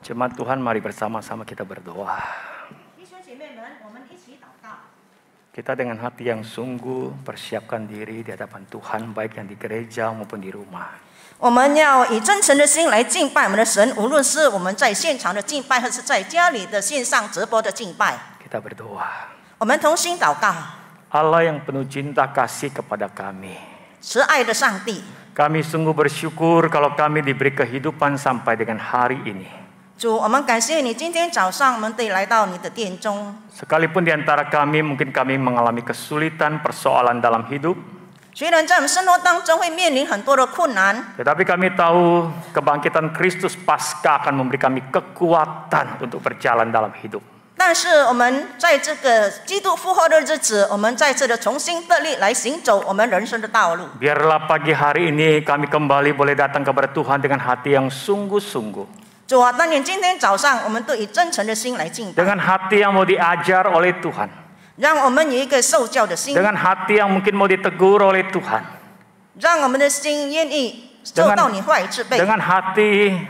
Jemaat Tuhan, mari bersama-sama kita berdoa. Kita dengan hati yang sungguh persiapkan diri di hadapan Tuhan, baik yang di gereja maupun di rumah. 我们要以真诚的心来敬拜我们的神，无论是我们在现场的敬拜，还是在家里的线上直播的敬拜。 Kita berdoa. 我们同心祷告。 Allah yang penuh cinta kasih kepada kami. 慈爱的上帝， Kami sungguh bersyukur kalau kami diberi kehidupan sampai dengan hari ini. 主，我们感谢你，今天早上我们得来到你的殿中。 Sekalipun di antara kami mungkin kami mengalami kesulitan, persoalan dalam hidup. 虽然在我们生活当中会面临很多的困难， Tetapi kami tahu kebangkitan Kristus Paskah akan memberi kami kekuatan untuk berjalan dalam hidup. 但是我们在这个基督复活的日子，我们再次的重新得力来行走我们人生的道路。 Biarlah pagi hari ini kami kembali boleh datang kepada Tuhan dengan hati yang sungguh-sungguh. 主啊，但愿今天早上我们都以真诚的心来敬拜， Dengan hati yang mau diajar oleh Tuhan. 让我们有一个受教的心， Dengan hati yang mungkin mau ditegur oleh Tuhan. 让我们的心愿意受到你话语之备。 Dengan hati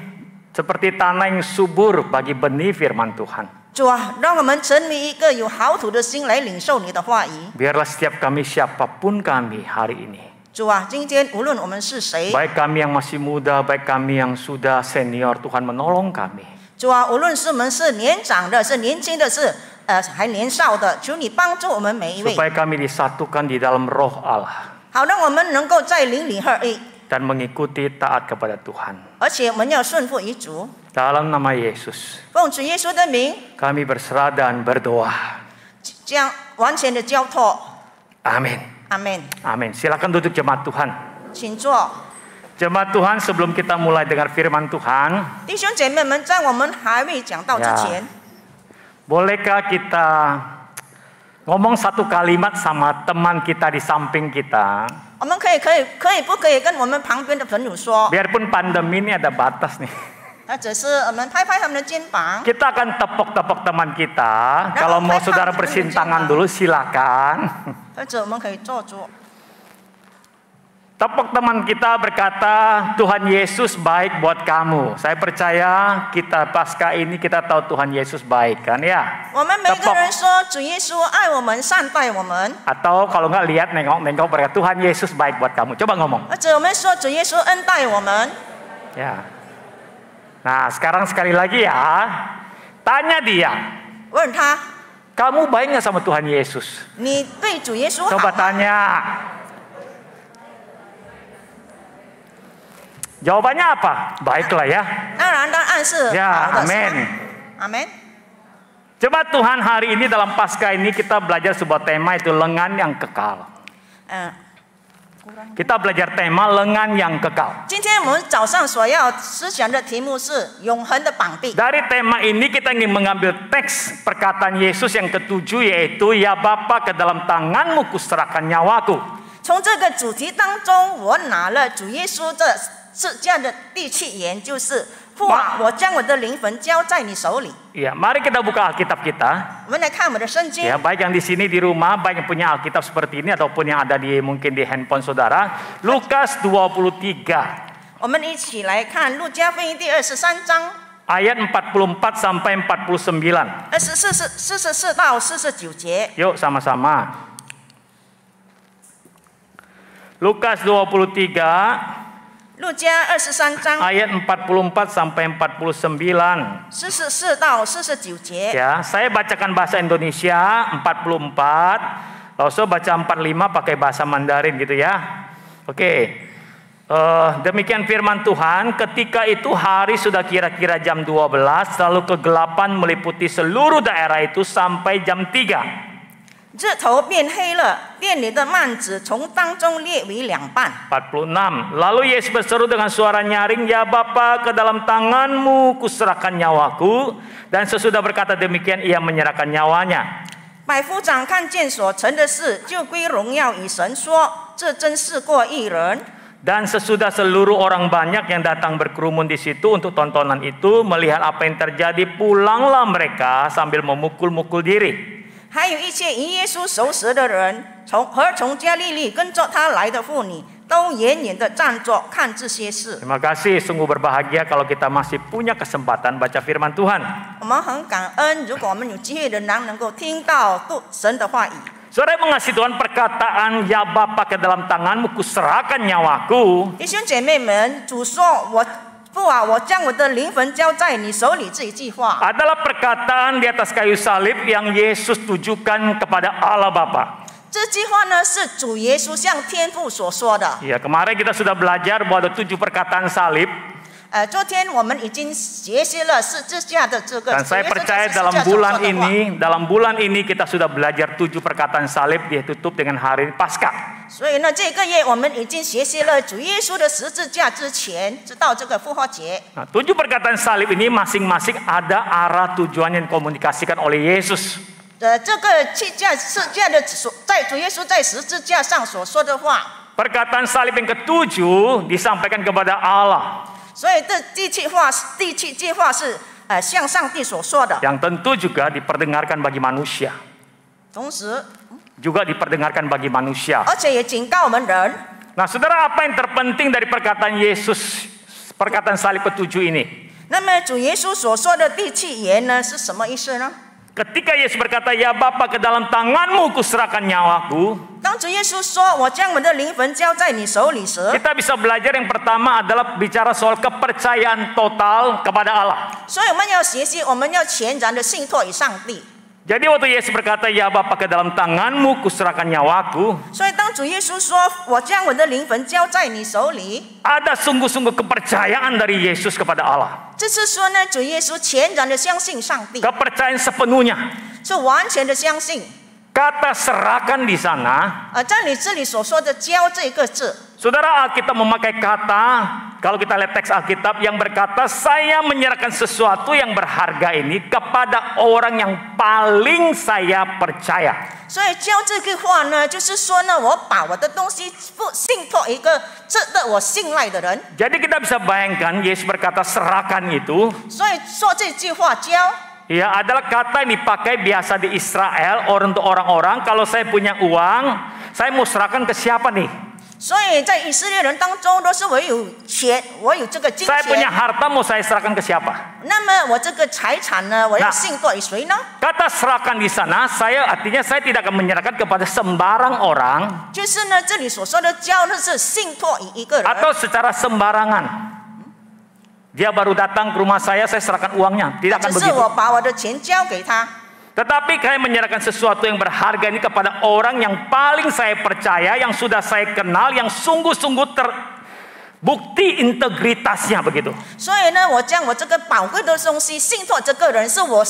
seperti tanah yang subur bagi benih firman Tuhan. 主啊，让我们成为一个有好土的心来领受你的话语。 Biarlah setiap kami siapapun kami hari ini. 主啊，今天无论我们是谁， Baik kami yang masih muda, baik kami yang sudah senior, Tuhan menolong kami. 主啊，无论是我们是年长的，是年轻的，是还年少的，求你帮助我们每一位， Supaya kami disatukan di dalam roh Allah. 好让我们能够在灵里合一， Dan mengikuti taat kepada Tuhan. 而且我们要顺服于主。 Dalam nama Yesus, 奉主耶稣的名， kami berserah dan berdoa. 将完全的交托。 Amin. 阿门。 Amin. Silakan duduk jemaat Tuhan. 请坐。 Jemaat Tuhan, sebelum kita mulai dengar firman Tuhan, 弟兄姐妹们，在我们还未讲到之前， bolehkah kita ngomong satu kalimat sama teman kita di samping kita? 我们可不可以跟我们旁边的朋友说？ Biarpun pandemi ini ada batas nih. 只是我们拍拍他们的肩膀。 Kita akan tepuk-tepuk teman kita. Kalau mau saudara bersintangan dulu silakan. 或者我们可以坐住。 Tepuk teman kita berkata, Tuhan Yesus baik buat kamu. Saya percaya kita pasca ini kita tahu Tuhan Yesus baik kan ya. 我们每个人说主耶稣爱我们，善待我们。 Atau kalau nggak lihat nengok berkata Tuhan Yesus baik buat kamu. Coba ngomong. 或者我们说主耶稣恩待我们。 Ya. Nah sekarang sekali lagi ya, tanya dia. 问他， Kamu baik nggak sama Tuhan Yesus? 你对主耶稣好 Coba 吗？ tanya. Jawabannya apa? Baiklah ya. 当然，答案是 Ya, 好的。 amin. 阿门。 Coba Tuhan hari ini dalam Paskah ini kita belajar sebuah tema itu lengan yang kekal. 嗯， Kita belajar tema lengan yang kekal. 今天我们早上所要思想的题目是永恒的膀臂。 Dari tema ini kita ingin mengambil teks perkataan Yesus yang ketujuh yaitu ya Bapa ke dalam tanganmu kuserahkan nyawaku. 从这个主题当中，我拿了主耶稣的这样的第七言，就是父啊，我将我的灵魂交在你手里。 Ya, mari kita buka Alkitab kita. 我们来看我们的圣经。 Ya, baik yang di sini di rumah, baik yang punya Alkitab seperti ini ataupun yang ada di mungkin di handphone saudara. Lukas 23. 我们一起来看路加福音第23章 Ayat 44 sampai 49. 44到49节。 Yuk sama-sama. Lukas 23. 路加23章 Ayat 44 sampai 49. 44到49节。 Ya, saya bacakan bahasa Indonesia 44. Lalu saya baca 45 pakai bahasa Mandarin gitu ya. Oke. Demikian firman Tuhan. Ketika itu hari sudah kira-kira jam 12, lalu kegelapan meliputi seluruh daerah itu sampai jam 3. 日头变黑了，店里的幔子从当中裂为两半。 46. Lalu Yesus berseru dengan suara nyaring, ya Bapa, ke dalam tanganmu kuserahkan nyawaku. Dan sesudah berkata demikian, ia menyerahkan nyawanya. 百夫长看见所成的事，就归荣耀与神，说：“这真是过一人。” Dan sesudah seluruh orang banyak yang datang berkerumun di situ untuk tontonan itu, melihat apa yang terjadi, pulanglah mereka sambil memukul-mukul diri. 还有一切以耶稣熟识的人，从加利利跟着他来的妇女，都远远的站着看这些事。 Terima kasih, sungguh berbahagia kalau kita masih punya kesempatan baca firman Tuhan. 我们很感恩，如果我们有机会仍然能够听到神的话语。 Saudara mengasihi Tuhan, perkataan ya Bapa ke dalam tanganmu kuserahkan nyawaku. 弟兄姐妹们，主说：“父啊，我将我的灵魂交在你手里。”这一句话 Adalah perkataan di atas kayu salib yang Yesus tujukan kepada Allah Bapa. 这句话呢，是主耶稣向天父所说的。 Ya, kemarin kita sudah belajar bahwa ada 7 perkataan salib. 昨天我们已经学习了十字架的这个。 Dan saya 主耶稣 percaya 在十字架 dalam 所说 bulan 的话 dalam bulan ini kita sudah belajar 7 perkataan salib ditutup dengan hari Paskah. 所以呢，这个月我们已经学习了主耶稣的十字架之前，直到这个复活节。 Nah, 7 perkataan salib ini masing-masing ada arah tujuan yang dikomunikasikan oleh Yesus. 这个十字架的在主耶稣在十字架上所说的话， Perkataan salib yang ke-7 disampaikan kepada Allah. 所以第七句话是向上帝所说的， Yang tentu juga diperdengarkan bagi manusia. 同时 Juga diperdengarkan bagi manusia. 而且也警告我们人。 Nah, saudara, apa yang terpenting dari perkataan Yesus, perkataan salib ke-7 ini? 那么主耶稣所说的第七言呢，是什么意思呢？ Ketika Yesus berkata, ya Bapa ke dalam tanganmu kuserahkan nyawaku. 当主耶稣说：“我将我的灵魂交在你手里时， Kita bisa belajar yang pertama adalah bicara soal kepercayaan total kepada Allah. 所以我们要学习，我们要全然的信托于上帝。 Jadi waktu Yesus berkata, ya Bapa ke dalam tanganmu kuserahkan nyawaku. 所以当主耶稣说：“我将我的灵魂交在你手里。” Ada sungguh-sungguh kepercayaan dari Yesus kepada Allah. 这是说呢，主耶稣全然的相信上帝， Kepercayaan sepenuhnya. 是完全的相信。 Kata serahkan di sana, 在你这里所说的“交”这个字， saudara, Alkitab memakai kata, kalau kita lihat teks Alkitab yang berkata, saya menyerahkan sesuatu yang berharga ini kepada orang yang paling saya percaya. 所以“交”这句话呢，就是说呢，我把我的东西信托一个值得我信赖的人。 Jadi kita bisa bayangkan Yesus berkata serahkan itu, 所以说这句话“交” ya adalah kata yang dipakai biasa di Israel untuk orang-orang, kalau saya punya uang, saya mau serahkan ke siapa nih? 所以在以色列人当中，都是我有钱，我有这个金 Saya punya 钱， harta mau saya serahkan ke siapa? 那么我这个财产呢，我要信托于谁呢？ Kata serahkan di sana, artinya saya tidak akan menyerahkan kepada sembarang orang 就是呢，这里所说的“交”呢，是信托于一个人， atau secara sembarangan. Dia baru datang ke rumah saya serahkan uangnya, tidak akan 只是 begitu. 我把我的钱交给他。 Tetapi saya menyerahkan sesuatu yang berharga ini kepada orang yang paling saya percaya, yang sudah saya kenal, yang sungguh-sungguh terbukti integritasnya begitu. 所以呢，我将我这个宝贵的东西信托这个人，是我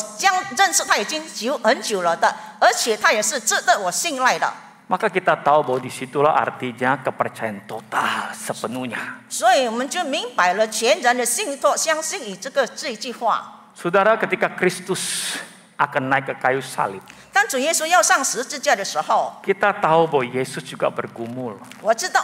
认识他已经很久了的，而且他也是值得我信赖的。 Maka kita tahu bahwa disitulah artinya kepercayaan total sepenuhnya. 所以我们就明白了全然的信托，相信于这一句话。 Saudara, ketika Kristus akan naik ke kayu salib, 当主耶稣要上十字架的时候， kita tahu bahwa Yesus juga bergumul.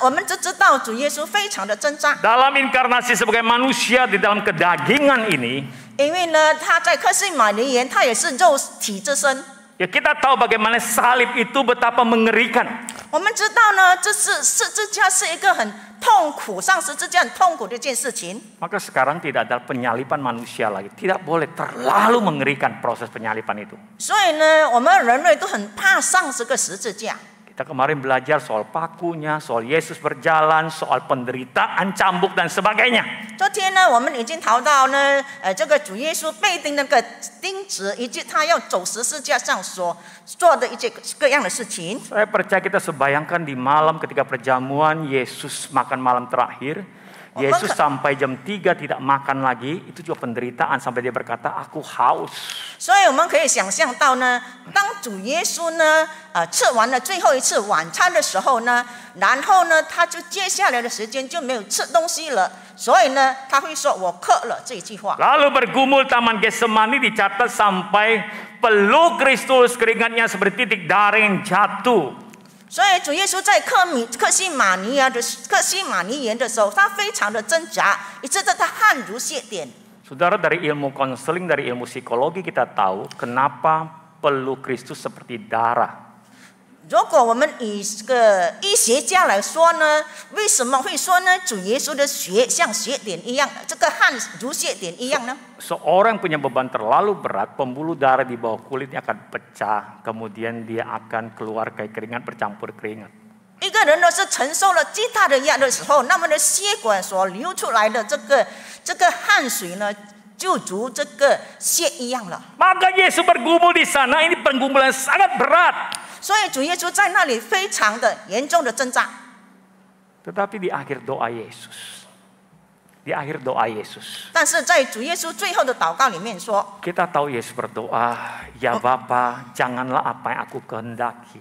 我们就知道主耶稣非常的挣扎， Dalam inkarnasi sebagai manusia di dalam kedagingan ini, 因为呢，他在克西马尼园，他也是肉体之身。 ya kita tahu bagaimana salib itu betapa mengerikan. 我们知道呢，这是十字架是一个很痛苦，上十字架很痛苦的一件事情。 Maka sekarang tidak ada penyaliban manusia lagi. Tidak boleh terlalu mengerikan proses penyaliban itu. 所以呢，我们人类都很怕上这个十字架。 Kita kemarin belajar soal pakunya, soal Yesus berjalan, soal penderitaan, cambuk dan sebagainya. 昨天呢，我们已经谈到呢，这个主耶稣被钉那个钉子，以及他要走十字架上所做的一些各样的事情。 Saya percaya kita sebayangkan di malam ketika perjamuan Yesus makan malam terakhir. Yesus sampai jam 3 tidak makan lagi. Itu juga penderitaan sampai dia berkata, aku haus. 所以我们可以想象到呢，当主耶稣呢，吃完了最后一次晚餐的时候呢，然后呢，他就接下来的时间就没有吃东西了，所以呢，他会说我渴了这一句话。 Lalu bergumul taman Getsemani dicatat sampai peluk Kristus, keringatnya seperti titik darah yang jatuh. 所以主耶稣在克西马尼园的时候，他非常的挣扎，以致他汗如血点。 Saudara, dari ilmu konseling, dari ilmu psikologi kita tahu kenapa peluk Kristus seperti darah. 如果我们以这个医学家来说呢，为什么会说呢？主耶稣的血像血点一样，这个汗如血点一样呢？ Seorang punya beban terlalu berat, pembuluh darah di bawah kulitnya akan pecah, kemudian dia akan keluar kayak keringat bercampur keringat. 一个人呢是承受了极大的压力的时候，那么的血管所流出来的这个汗水呢，就如这个血一样了。 Maka Yesus bergumul di sana, ini pergumulan sangat berat. 所以主耶稣在那里非常的严重的挣扎。 Tetapi di akhir doa Yesus, 但是在主耶稣最后的祷告里面说， kita tahu Yesus berdoa, ya Bapa, janganlah apa yang aku kehendaki.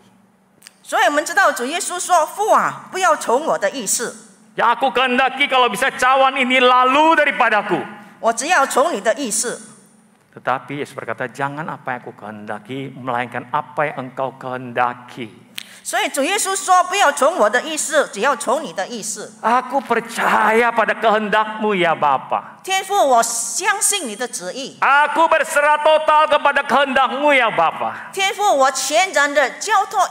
所以我们知道主耶稣说：“父啊，不要从我的意思， Yang aku kehendaki kalau bisa cawan ini lalu daripadaku. 我只要从你的意思。” Tetapi Yesus berkata, jangan apa yang aku kehendaki, melainkan apa yang engkau kehendaki. 所以主耶稣说：“不要从我的意思，只要从你的意思。” Aku percaya pada kehendakmu ya Bapa. 天父，我相信你的旨意。 Aku berserah total kepada kehendakmu ya Bapa. 天父，我全然的交托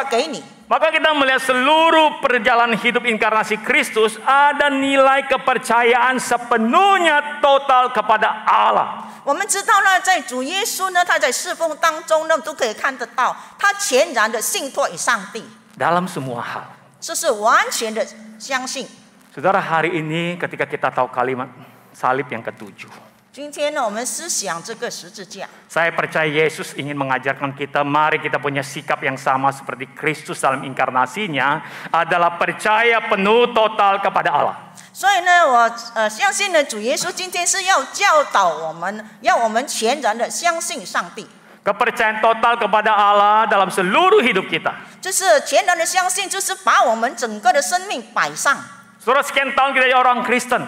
给你。 Maka kita melihat seluruh perjalanan hidup inkarnasi Kristus ada nilai kepercayaan sepenuhnya total kepada Allah. 我们知道呢，在主耶稣呢，他在侍奉当中呢，都可以看得到，他全然的信托于上帝， Dalam semua hal. 这是完全的相信。 Saudara, hari ini ketika kita tahu kalimat salib yang ketujuh, 今天呢，我们思想这个十字架。 saya percaya Yesus ingin mengajarkan kita, mari kita punya sikap yang sama seperti Kristus dalam inkarnasinya, adalah percaya penuh total kepada Allah. 所以呢，我相信呢，主耶稣今天是要教导我们，要我们全然的相信上帝。 Kepercayaan total kepada Allah dalam seluruh hidup kita. 就是全然的相信，就是把我们整个的生命摆上。 Saudara, sekian tahun kita jadi orang Kristen.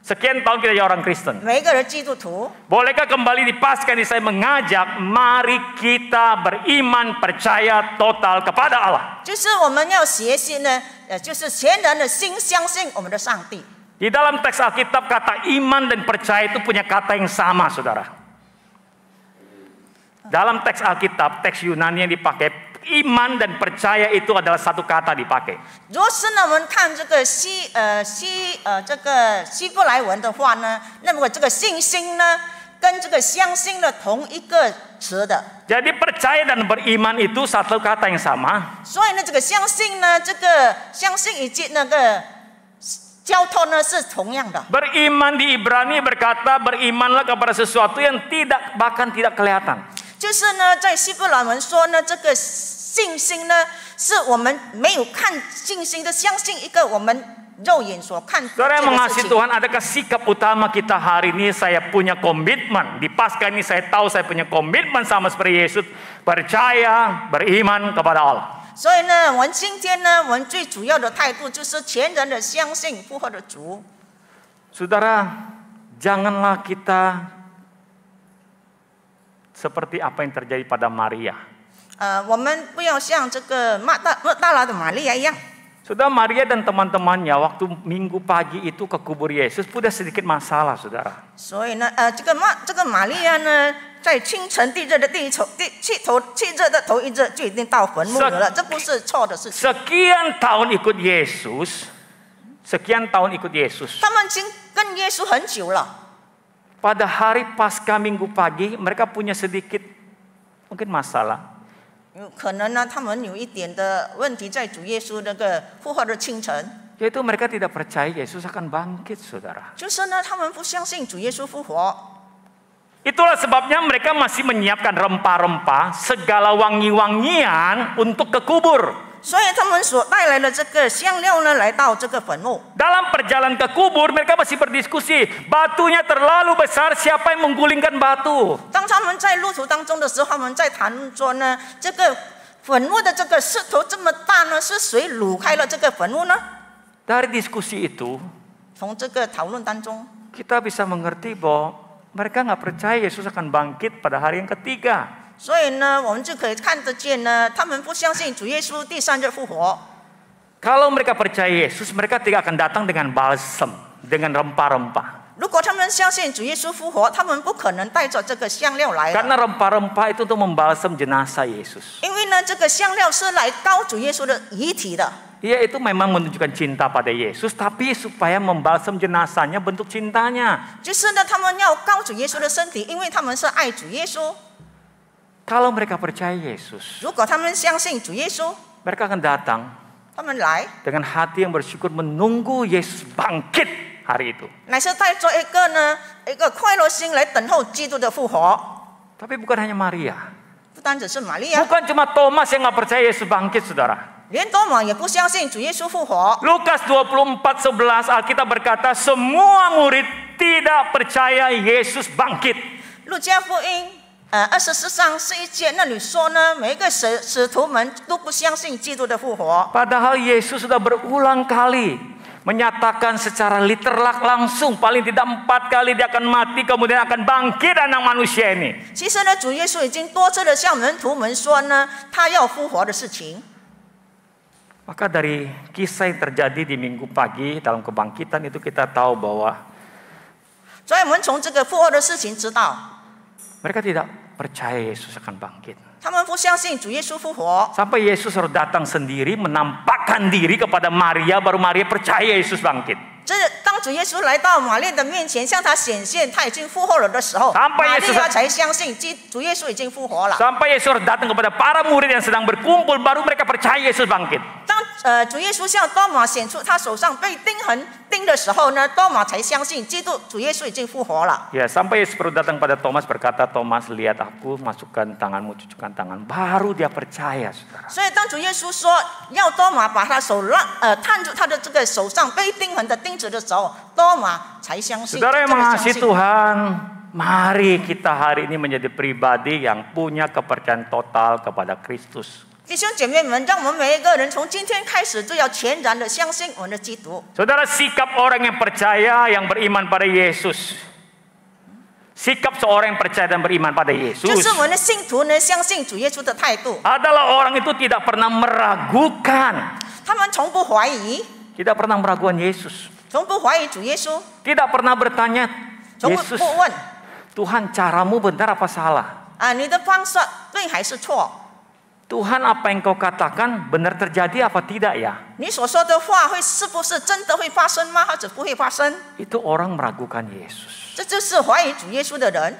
Sekian tahun kita jadi orang Kristen. 每一个人基督徒， Bolehkah kembali di Paskah ini saya mengajak, mari kita beriman percaya total kepada Allah. 就是我们要学习呢，就是全然的心相信我们的上帝。 Di dalam teks Alkitab kata iman dan percaya itu punya kata yang sama, saudara. Dalam teks Alkitab, teks Yunani yang dipakai, iman dan percaya itu adalah satu kata dipakai. 如果是呢，我们看这个希伯来文的话呢，那么这个信心呢，跟这个相信呢同一个词的。 Jadi percaya dan beriman itu satu kata yang sama. 所以呢，这个相信呢，这个相信以及那个交托呢是同样的。 Beriman di Ibrani berkata berimanlah kepada sesuatu yang bahkan tidak kelihatan. 就是呢，在希伯来文说呢，这个信心呢，是我们没有看信心的，相信一个我们肉眼所看不见 Saudara yang 的事 mengasihi 情。 Tuhan, adakah sikap utama kita hari ini? Saya punya komitmen. Di Paskah ini saya tahu saya punya komitmen sama seperti Yesus. Percaya, beriman kepada Allah. 所以呢，我们今天呢，我们最主要的态度就是全然的相信复活的主。 Saudara, janganlah kita seperti apa yang terjadi pada Maria. 我们不要像这个马大拉的玛利亚一样。 Saudara, Maria dan teman-temannya waktu Minggu pagi itu ke kubur Yesus punya sedikit masalah, saudara. 所以呢，这个玛利亚呢，在清晨地热的气热的头一热就已经到坟墓了，这不是错的事情。 Sekian tahun ikut Yesus, 他们已经跟耶稣很久了。 Pada hari Paskah Minggu pagi mereka punya sedikit mungkin masalah. 有可能呢，他们有一点的问题在主耶稣那个复活的清晨， Yaitu mereka tidak percaya Yesus akan bangkit, saudara. 就是呢，他们不相信主耶稣复活。 Itulah sebabnya mereka masih menyiapkan rempah-rempah, segala wangi-wangian untuk ke kubur. 所以他们所带来的这个香料呢，来到这个坟墓。 Dalam perjalanan ke kubur mereka masih berdiskusi, batunya terlalu besar, siapa yang menggulingkan batu? 当他们在路途当中的时候，他们在谈论说呢，这个坟墓的这个石头这么大呢，是谁掳开了这个坟墓呢？ Dari diskusi itu 从这个讨论当中， kita bisa mengerti bahwa mereka nggak percaya Yesus akan bangkit pada hari yang ketiga. 所以呢，我们就可以看得见呢，他们不相信主耶稣第三日复活。 Kalau mereka percaya Yesus, mereka tidak akan datang dengan balsam, dengan rempah-rempah. 如果他们相信主耶稣复活，他们不可能带着这个香料来的。 Karena rempah-rempah itu untuk membalsam jenazah Yesus. 因为呢，这个香料是来膏主耶稣的遗体的。 Iya, itu memang menunjukkan cinta pada Yesus, tapi supaya membalsam jenazahnya bentuk cintanya. 就是呢，他们要膏主耶稣的身体，因为他们是爱主耶稣。 Kalau mereka percaya Yesus, 如果他们相信主耶稣， mereka akan datang 他们来 dengan hati yang bersyukur menunggu Yesus bangkit hari itu. 乃是带着一个快乐心来等候基督的复活。 Tapi bukan hanya Maria. 不单只是玛利亚， Bukan cuma Thomas yang nggak percaya Yesus bangkit, saudara. 连多马也不相信主耶稣复活。 Lukas 24:11 Alkitab berkata semua murid tidak percaya Yesus bangkit. 路加福音24章11节那里说呢，每一个使徒们都不相信基督的复活。 Padahal Yesus sudah berulang kali menyatakan secara literal langsung paling tidak 4 kali dia akan mati kemudian akan bangkit anak manusia ini. 其实呢，主耶稣已经多次的向门徒们说呢，他要复活的事情。 Maka dari kisah yang terjadi di minggu pagi dalam kebangkitan itu kita tahu bahwa 所以我们从这个复活的事情知道， mereka tidak percaya Yesus akan bangkit. 他们不相信主耶稣复活。 Sampai Yesus harus datang sendiri menampakkan diri kepada Maria, baru Maria percaya Yesus bangkit. 这当主耶稣来到玛利亚的面前，向他显现他已经复活了的时候， Sampai 玛利亚才相信主耶稣已经复活了。 Sampai Yesus harus datang kepada para murid yang sedang berkumpul, baru mereka percaya Yesus bangkit. 当主耶稣向多马显出他手上被钉痕钉的时候呢，多马才相信主耶稣已经复活了。 Ya, sampai Yesus baru datang pada Thomas berkata, Thomas lihat aku, masukkan tanganmu, cucukkan tangan. Baru dia percaya, saudara. 所以当主耶稣说要多马把他手探入他的这个手上被钉痕的钉子的时候，多马才相信。 Saudara yang mengasihi Tuhan, mari kita hari ini menjadi pribadi yang punya kepercayaan total kepada Kristus. 弟兄姐妹们，让我们每一个人从今天开始就要全然的相信我们的基督。 Saudara, sikap orang yang percaya, yang beriman pada Yesus. Sikap seorang yang percaya dan beriman pada 就 Yesus 是我们的信徒呢，相信主耶稣的态度， adalah orang itu tidak pernah meragukan. 他们从不怀疑， Tidak pernah meragukan Yesus. 从不怀疑主耶稣， Tidak pernah bertanya, 从不 Yesus, 问 Tuhan caramu benar apa salah? 你的方式对还是错？ Tuhan apa yang kau katakan benar terjadi apa tidak ya? 你所说的话是不是真的会发生吗？或者不会发生？ Itu orang meragukan Yesus. 这就是怀疑主耶稣的人。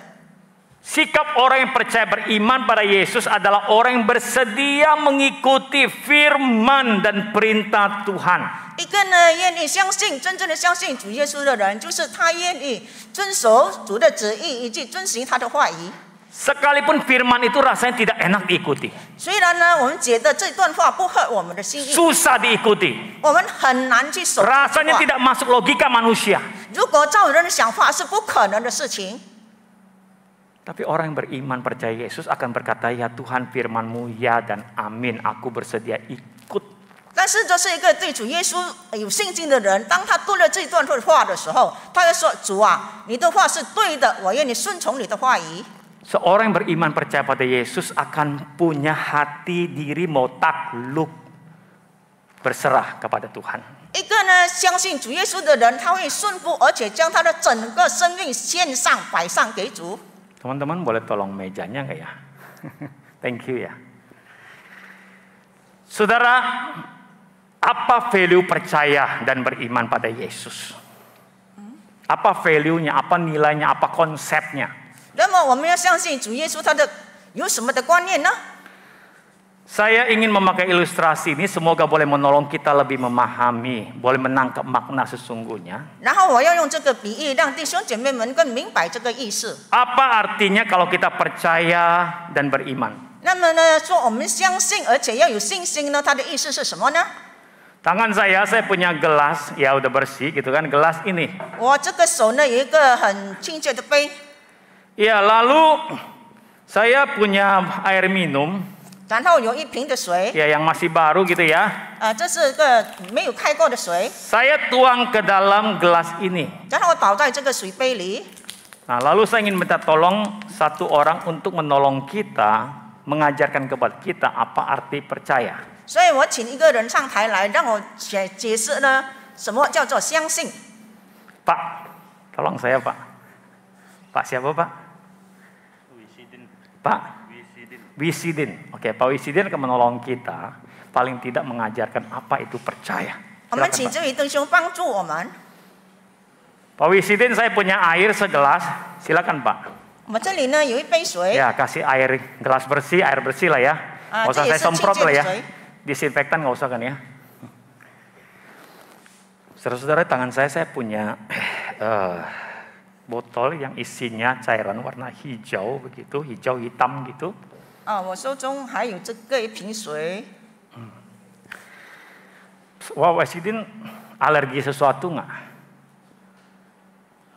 Sikap orang yang percaya beriman pada Yesus adalah orang yang bersedia mengikuti firman dan perintah Tuhan. 一个呢，愿意相信真正的相信主耶稣的人，就是他愿意遵守主的旨意，以及遵行他的话语。 Sekalipun firman itu rasanya tidak enak diikuti. 虽然呢，我们觉得这段话不合我们的心意， Susah diikuti. 我们很难去守这句话。 Rasanya tidak masuk logika manusia. 如果照人的想法是不可能的事情。 Tapi orang yang beriman percaya Yesus akan berkata, ya Tuhan firman-Mu ya dan amin, aku bersedia ikut. 但是这是一个对主耶稣有信心的人，当他读了这段话的时候，他会说：“主啊，你的话是对的，我愿意顺从你的话语。” Seorang yang beriman percaya pada Yesus akan punya hati diri mau takluk, berserah kepada Tuhan. 一个呢，相信主耶稣的人，他会顺服，而且将他的整个生命献上、摆上给主。 Teman-teman boleh tolong mejanya nggak ya? Thank you ya. Saudara, apa value percaya dan beriman pada Yesus? Apa value-nya, apa nilainya, apa konsepnya? 那么我们要相信主耶稣，他的有什么的观念呢？ Saya ingin memakai ilustrasi ini semoga boleh menolong kita lebih memahami, boleh menangkap makna sesungguhnya. 然后我要用这个比喻，让弟兄姐妹们更明白这个意思。 Apa artinya kalau kita percaya dan beriman? 那么呢，说我们相信，而且要有信心呢，它的意思是什么呢？ Tangan saya punya gelas, ya udah bersih gitu kan, gelas ini. 我这个手呢有一个很清洁的杯， Ya, lalu saya punya air minum, 然后有一瓶的水， ya yang masih baru gitu ya. 这是个没有开过的水， Saya tuang ke dalam gelas ini. 然后我倒在这个水杯里。 Nah, lalu saya ingin minta tolong satu orang untuk menolong kita, mengajarkan kepada kita apa arti percaya. 所以我请一个人上台来，让我解释呢，什么叫做相信。 Pak, Tolong saya Pak. Pak siapa Pak? Pak? Wisidin. Oke, Pak Wisidin akan menolong kita. Paling tidak mengajarkan apa itu percaya. 我们请这位弟兄帮助我们。 Pak Wisidin, saya punya air segelas. Silakan Pak. 我们这里呢有一杯水， Ya, kasih air gelas bersih, air bersih lah ya. Nggak usah saya semprot lah ya. Disinfektan nggak usah kan ya. Saudara-saudara, tangan saya punya botol yang isinya cairan warna hijau begitu, hijau hitam gitu. 我手中还有这个一瓶水。 Wah, Wasidin alergi sesuatu nggak?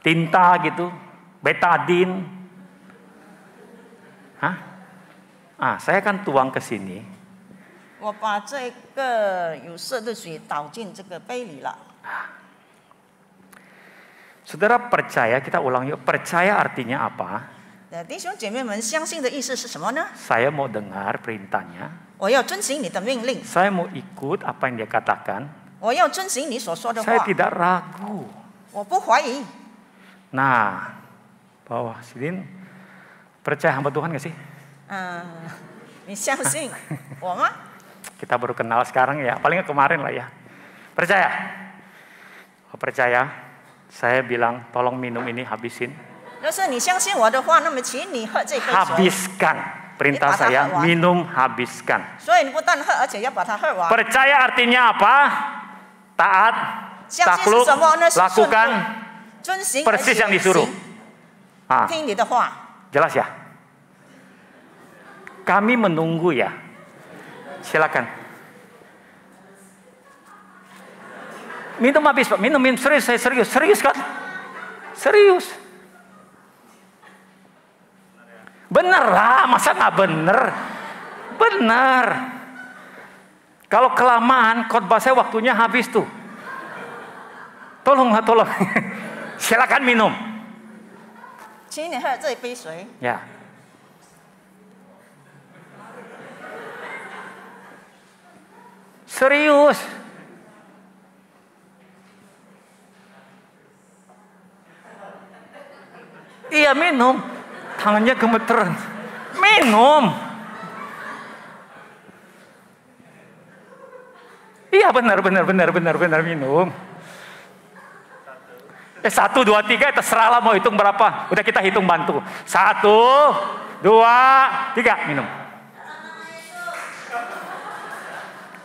Tinta gitu, betadin. Hah? Saya kan tuang ke sini. 我把这个有色的水倒进这个杯里了。 Saudara percaya, kita ulang yuk. Percaya artinya apa? 弟兄姐妹们，相信的意思是什么呢？ Saya mau dengar perintahnya. 我要遵行你的命令， Saya mau ikut apa yang dia katakan. 我要遵行你所说的 Saya 话， tidak ragu. 我不怀疑。 Nah, Pak Sidin, percaya hamba Tuhan gak sih? 你相信我吗？ Kita baru kenal sekarang ya, paling nggak kemarin lah ya. Percaya? Oh, percaya? Saya bilang, tolong minum ini habisin. 要是你相信我的话，那么请你喝这杯水。 Habiskan. Perintah saya, minum habiskan. 所以你不但喝，而且要把它喝完。 Percaya artinya apa? Taat, 相信是 takluk, 什么呢？是顺 lakukan 服遵行， persis yang disuruh. 听你的话。 Jelas ya? Kami menunggu ya. Silakan. Minum habis Pak, minum serius, saya serius kan? Serius. Bener lah, masa nggak bener? Bener. Kalau kelamaan, khotbah saya waktunya habis tuh. Tolong. Silakan minum. 请你喝这杯水。 Ya. Serius. Iya minum. Tangannya gemeteran. Minum. Iya benar minum. 1, 2, 3 terserah lah mau hitung berapa. Udah kita hitung bantu. 1, 2, 3 minum.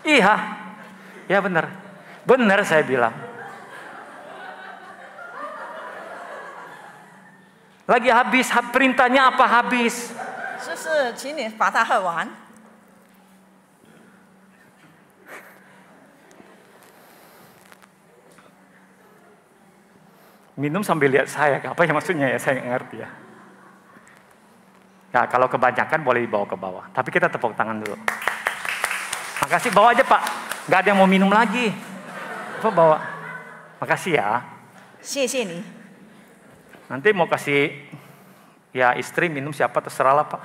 Iya. Ya benar. Benar saya bilang. Lagi habis, perintahnya apa habis? 就是请你把它喝完。 Minum sambil lihat saya, apa yang maksudnya ya, saya nggak ngerti ya. Nah, kalau kebanyakan boleh dibawa ke bawah. Tapi kita tepuk tangan dulu. Makasih, bawa aja Pak. Nggak ada yang mau minum lagi. Apa bawa? Makasih ya. 谢谢你。 Nanti mau kasih ya istri minum siapa terserah lah Pak.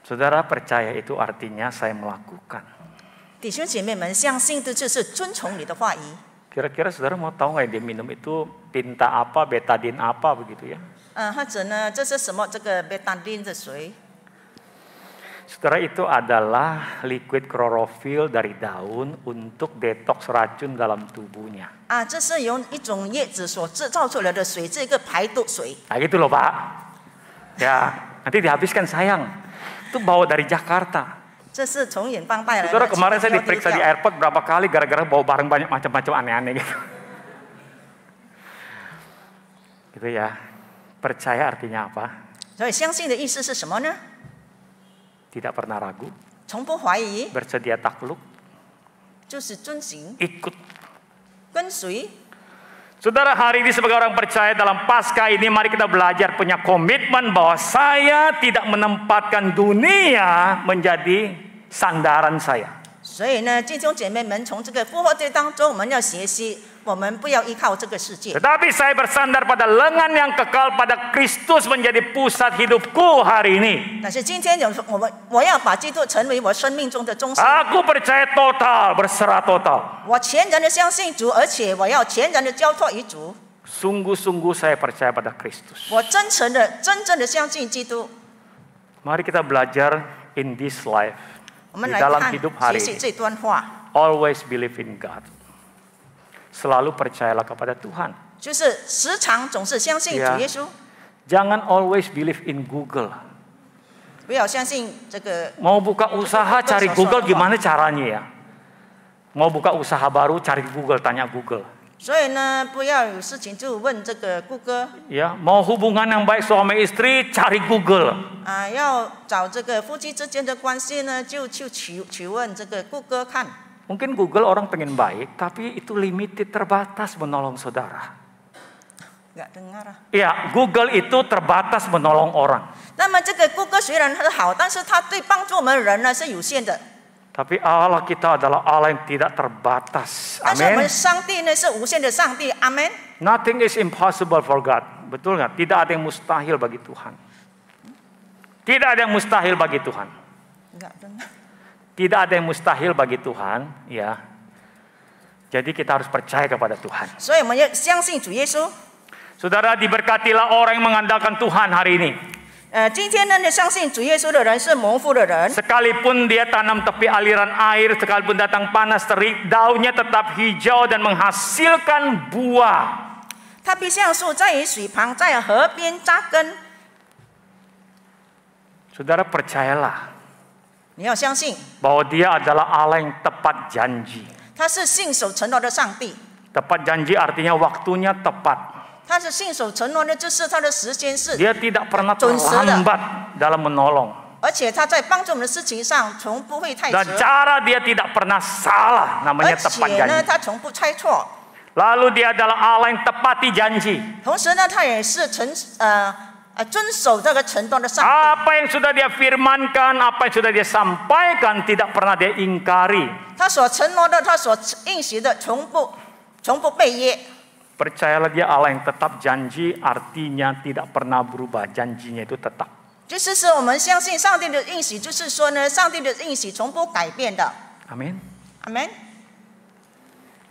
Saudara percaya itu artinya saya melakukan. 弟兄姐妹们，相信的就是遵从你的话语。 Kira-kira saudara mau tahu nggak dia minum itu tinta apa, betadin apa begitu ya? 或者呢，这是什么？这个贝塔丁的水。 Saudara, itu adalah liquid klorofil dari daun untuk detoks racun dalam tubuhnya. 这是用一种叶子所制造出来的水，这个排毒水。 Nah gitu loh Pak. Ya, nanti dihabiskan sayang. Itu bawa dari Jakarta. 这是从远方带来的。 Saudara, kemarin saya diperiksa di airport berapa kali gara-gara bawa barang banyak macam-macam aneh-aneh gitu. Gitu ya. Percaya artinya apa? 所以相信的意思是什么呢？ Tidak pernah ragu. 从不怀疑， Bersedia takluk. 就是遵行、 Ikut. 跟随。 Saudara, hari ini sebagai orang percaya dalam Paskah ini, mari kita belajar punya komitmen bahwa saya tidak menempatkan dunia menjadi sandaran saya. 所以呢，弟兄姐妹们，从这个复活节当中，我们要学习，我们不要依靠这个世界。 Tetapi saya bersandar pada lengan yang kekal, pada Kristus menjadi pusat hidupku hari ini. 但是今天我要把基督成为我生命中的中心。 Aku percaya total, berserah total. 我全然的相信主，而且我要全然的交托于主。 Sungguh-sungguh saya percaya pada Kristus. 我真正的相信基督。 Mari kita belajar in this life. 我们 Di 来 dalam 看 hidup 学 hari 习 ini. 这段话， Always believe in God. Selalu percayalah kepada Tuhan. 就是时常总是相信主耶稣， Jangan always believe in Google. 不要相信这个。 Mau buka usaha cari Google gimana caranya ya? Mau buka usaha baru cari Google, tanya Google. 所以呢，不要有事情就问这个谷歌。 Ya, mau hubungan yang baik suami istri cari Google. 要找这个夫妻之间的关系呢，就去取问这个谷歌看。 Mungkin Google orang pengen baik, tapi itu limited, terbatas menolong saudara. Nggak dengar啊。 Ya, Google itu terbatas menolong orang. 那么这个谷歌虽然很好，但是它对帮助我们人呢是有限的。 Tapi Allah kita adalah Allah yang tidak terbatas. 但是我 Amin. 们上帝呢是无限的上帝，阿门。 Nothing is impossible for God. Betul nggak? Tidak ada yang mustahil bagi Tuhan. Tidak ada yang mustahil bagi Tuhan. Nggak dengar. Tidak ada yang mustahil bagi Tuhan, ya. Jadi kita harus percaya kepada Tuhan. 所以我们要相信主耶稣。 Saudara, diberkatilah orang yang mengandalkan Tuhan hari ini. 今天呢，相信主耶稣的人是蒙福的人。 Sekalipun dia tanam tepi aliran air, sekalipun datang panas terik, daunnya tetap hijau dan menghasilkan buah. 他必像树在于水旁，在河边扎根。 Saudara percayalah 你要相信， bahwa dia adalah Allah yang tepat janji. 他是信守承诺的上帝。 Tepat janji artinya waktunya tepat. 他是信守承诺的，就是他的时间是， Dia tidak pernah 准时的。 terlambat dalam menolong. 而且他在帮助我们的事情上从不会太 Dan 迟， cara dia tidak pernah salah, 而 namanya tepat 且呢， janji. 他从不猜错。 Lalu dia adalah Allah yang tepati janji. 同时呢，他也是遵守这个承诺的上帝。 Apa yang sudah dia firmankan, apa yang sudah dia sampaikan, tidak pernah dia ingkari. 他所承诺的，他所应许的，从不背约。 Percayalah dia Allah yang tetap janji, artinya tidak pernah berubah. Janjinya itu tetap. 就是说，我们相信上帝的应许，就是说呢，上帝的应许从不改变的。 Amin. 阿门。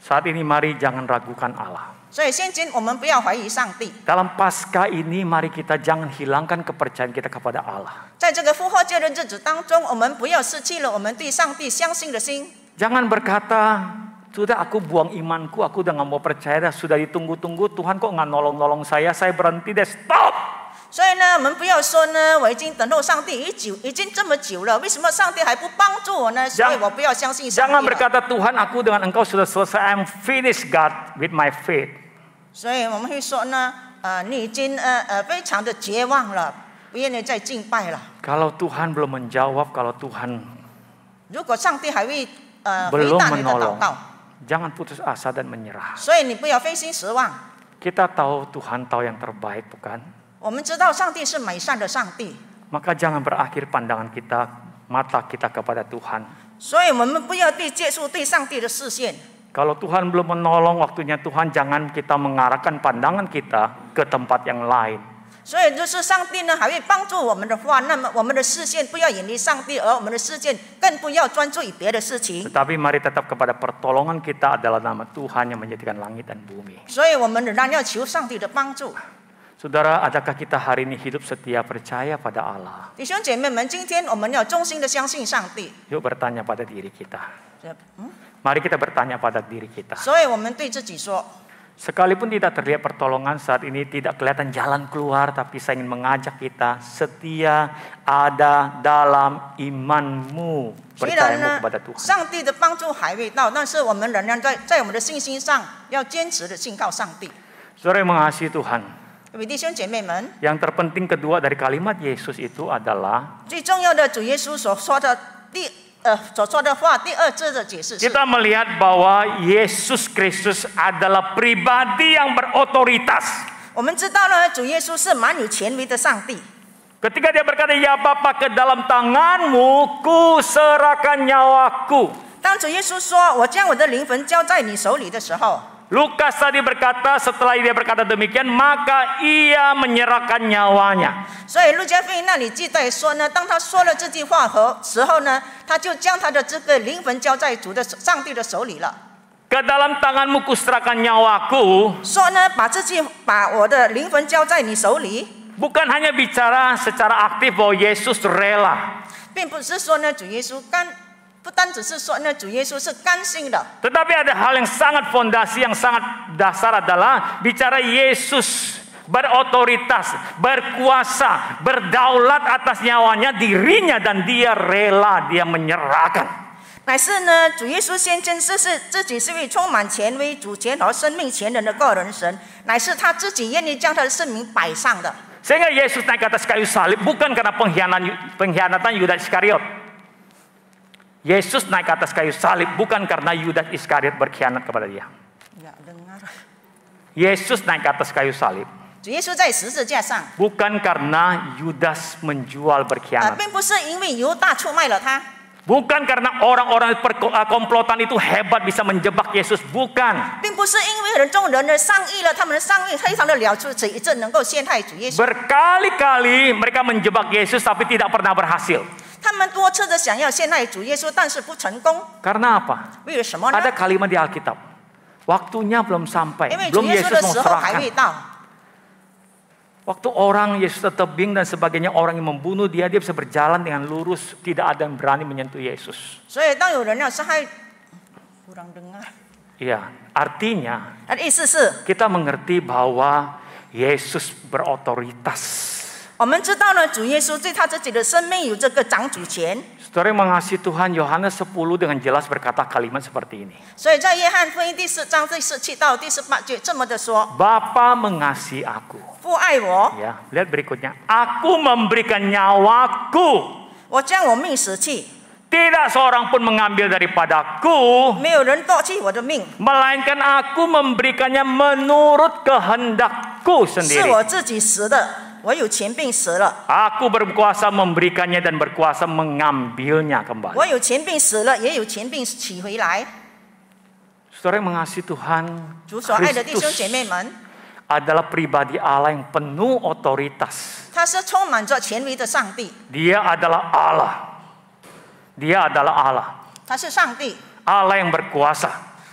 Saat ini mari jangan ragukan Allah. 所以现今我们不要怀疑上帝。 Dalam Paskah ini mari kita jangan hilangkan kepercayaan kita kepada Allah. 在这个复活节的日子当中，我们不要失去了我们对上帝相信的心。 Jangan berkata, sudah aku buang imanku, aku udah gak mau percaya dah, sudah ditunggu-tunggu, Tuhan kok gak nolong-nolong saya berhenti deh, stop. 所以呢，我们不要说呢，我已经等候上帝已经这么久了，为什么上帝还不帮助我呢？所以我不要相信上帝 Jangan 了。 berkata, Tuhan aku dengan engkau sudah selesai, I'm finished God with my faith. 所以我们会说呢，你已经非常的绝望了，不愿意再敬拜了。 Kalau Tuhan belum menjawab, kalau Tuhan 如果上帝还未回 belum 答你的祷 menolong, 告， jangan putus asa dan menyerah. 所以你不要灰心失望。 Kita tahu Tuhan tahu yang terbaik, bukan? 我们知道上帝是美善的上帝， Maka jangan berakhir pandangan kita, mata kita kepada Tuhan. 所以我们不要接触对上帝的视线。 Kalau Tuhan belum menolong waktunya Tuhan, jangan kita mengarahkan pandangan kita ke tempat yang lain. 所以就是上帝呢还会帮助我们的话，那么我们的视线不要远离上帝，而我们的视线更不要专注于别的事情。 Tetapi mari tetap kepada pertolongan kita adalah nama Tuhan yang menjadikan langit dan bumi. 所以我们仍然要求上帝的帮助。 Saudara, adakah kita hari ini hidup setia percaya pada Allah? 弟兄姐妹们，今天我们要衷心的相信上帝。 Yuk bertanya pada diri kita. 嗯， Mari kita bertanya pada diri kita. 所以我们对自己说， Sekalipun tidak terlihat pertolongan saat ini, tidak kelihatan jalan keluar, tapi saya ingin mengajak kita setia ada dalam imanmu, 虽然 percayamu 呢 kepada Tuhan. 上帝的帮助还未到，但是我们仍然在我们的信心上要坚持的信靠上帝。 Saudara yang mengasihi Tuhan, 各位弟兄姐妹们， yang terpenting kedua dari kalimat Yesus itu adalah 最重要的主耶稣所说的话，第二字的解释是， kita melihat bahwa Yesus Kristus adalah pribadi yang berotoritas. 我们知道呢，主耶稣是蛮有权威的上帝。 Ketika dia berkata, ya Bapa, ke dalam tanganmu ku serahkan nyawaku. 当当主耶稣说我将我的灵魂交在你手里的时候， Lukas tadi berkata, setelah dia berkata demikian, maka ia menyerahkan nyawanya. 所以路加福音那里记载说呢，当他说了这句话时候呢，他就将他的这个灵魂交在主的上帝的手里了。 Ke dalam tanganmu kuserahkan nyawaku. 说呢，把我的灵魂交在你手里， Bukan hanya bicara secara aktif bahwa Yesus rela. 并不是说呢，主耶稣不单只是说呢，主耶稣是甘心的。 Tetapi ada hal yang sangat fondasi, yang sangat dasar adalah bicara Yesus berotoritas, berkuasa, berdaulat atas nyawanya, dirinya, dan dia rela, dia menyerahkan. 乃是呢，主耶稣先真是自己是位充满权威、主权和生命权人的个人神，乃是他自己愿意将他的生命摆上的。 Sehingga Yesus naik ke atas kayu salib bukan karena pengkhianatan Yudas Iskariot. Yesus naik ke atas kayu salib bukan karena Yudas Iskariot berkhianat kepada dia. Yesus naik ke atas kayu salib 主耶稣在十字架上， bukan karena Yudas menjual berkhianat. 并不是因为犹大出卖了他， Bukan karena orang-orang komplotan itu hebat bisa menjebak Yesus. Bukan. 并不是因为众人的商议了，他们的商议非常的了出，以致能够陷害主耶稣。 Berkali-kali mereka menjebak Yesus tapi tidak pernah berhasil. 他们多次的想要陷害主耶稣，但是不成功。 Karena apa? 为了什么呢？ Ada kalimat di Alkitab. Waktunya belum sampai. 因为主 Belum 耶稣 Yesus 的 mau 时候还 serahkan. 未到。 Waktu orang Yesus tebing dan sebagainya, orang yang membunuh dia bisa berjalan dengan lurus, tidak ada yang berani menyentuh Yesus. 所以当有人要伤害，kurang dengar. Iya, artinya 他的意思是， kita mengerti bahwa Yesus berotoritas. 我们知道呢，主耶稣对他自己的生命有这个掌主权。 Saudara yang mengasihi Tuhan, Yohanes 10 dengan jelas berkata kalimat seperti ini. 所以在约翰福音第4章第17到第18节这么的说： Bapa mengasihi aku. 父爱我， Ya, lihat berikutnya. Aku memberikan nyawaku. 我将我命舍弃， Tidak seorang pun mengambil daripadaku, 没有人夺去我的命， melainkan aku memberikannya menurut kehendakku 是 sendiri. 我自己死的，我有权并死了， Aku berkuasa memberikannya dan berkuasa mengambilnya kembali. 我有权并死了，也有权并取回来。 Saudara yang mengasihi Tuhan, 主所爱的弟兄 Kristus 姐妹们， adalah pribadi Allah yang penuh otoritas. 他是充满着权威的上帝， Dia adalah Allah. Dia adalah Allah. 他是上帝， Allah yang berkuasa.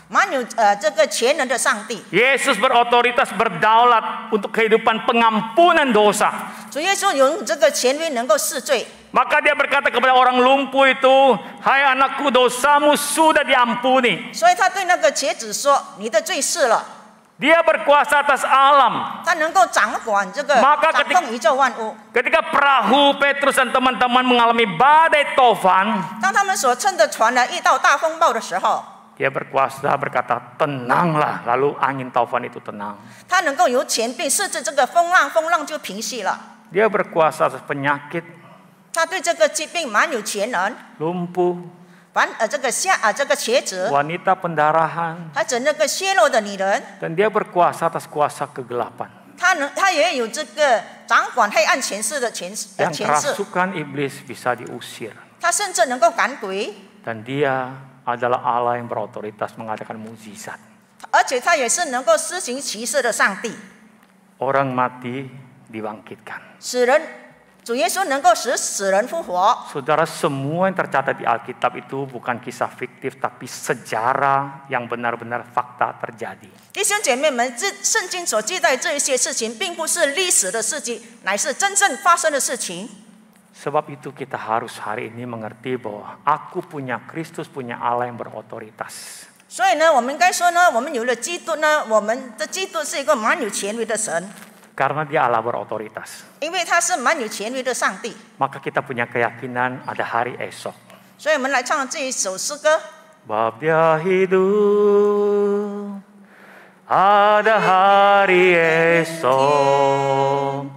满有这个全能的上帝。 Yesus berotoritas berdaulat untuk kehidupan pengampunan dosa. 主耶稣有这个权威能够赦罪， Maka dia berkata kepada orang lumpuh itu, "Hai anakku, dosamu sudah diampuni." 所以他对那个瘸子说：“你的罪赦了。” Dia berkuasa atas alam. 他能够掌管这个 Maka 掌控宇宙万物。 Ketika perahu Petrus dan teman-teman mengalami badai tofan, 当他们所乘的船呢遇到大风暴的时候， dia berkuasa berkata, "Tenanglah." Lalu angin taufan itu tenang. 他能够由权柄设置这个风浪就平息了。 Dia berkuasa atas penyakit, 他对这个疾病蛮有全能。 lumpuh, 这个瘸子， wanita pendarahan, 还指那个泄露的女人， dan dia berkuasa atas kuasa kegelapan. 他也有这个掌管黑暗权势的权势。 Yang kerasukan iblis bisa diusir. 他甚至能够赶鬼， Dan dia adalah Allah yang berotoritas mengadakan mukjizat. 而且他也是能够施行奇事的上帝。 Orang mati dibangkitkan. 主耶稣能够使死人复活。 Saudara, semua yang tercatat di Alkitab itu bukan kisah fiktif, tapi sejarah yang benar-benar fakta terjadi. 弟兄姐妹们，圣经所记载这一些事情，并不是历史的事迹，乃是真正发生的事情。 Sebab itu kita harus hari ini mengerti bahwa aku punya Kristus, punya Allah yang berotoritas. 所以呢，我们应该说呢，我们有了基督呢，我们的基督是一个蛮有权威的神， Karena dia Allah berotoritas. 因为他是蛮有权威的上帝。 Maka kita punya keyakinan ada hari esok. 所以我们来唱这一首诗歌。 Sebab dia hidup, ada hari esok.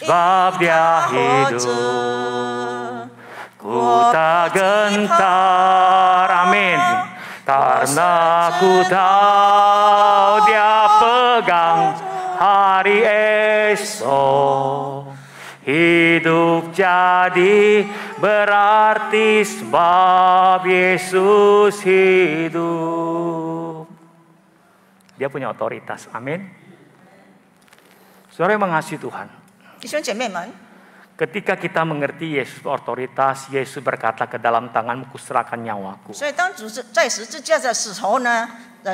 Sebab dia hidup, ku tak gentar, amin. Karena ku tahu dia pegang hari esok. Hidup jadi berarti sebab Yesus hidup. Dia punya otoritas. Amin. Saudara yang mengasihi Tuhan, 弟兄姐妹们， ketika kita mengerti Yesus otoritas, Yesus berkata, ke dalam tanganmu kuserahkan nyawaku. 所以当主在十字架的时候呢，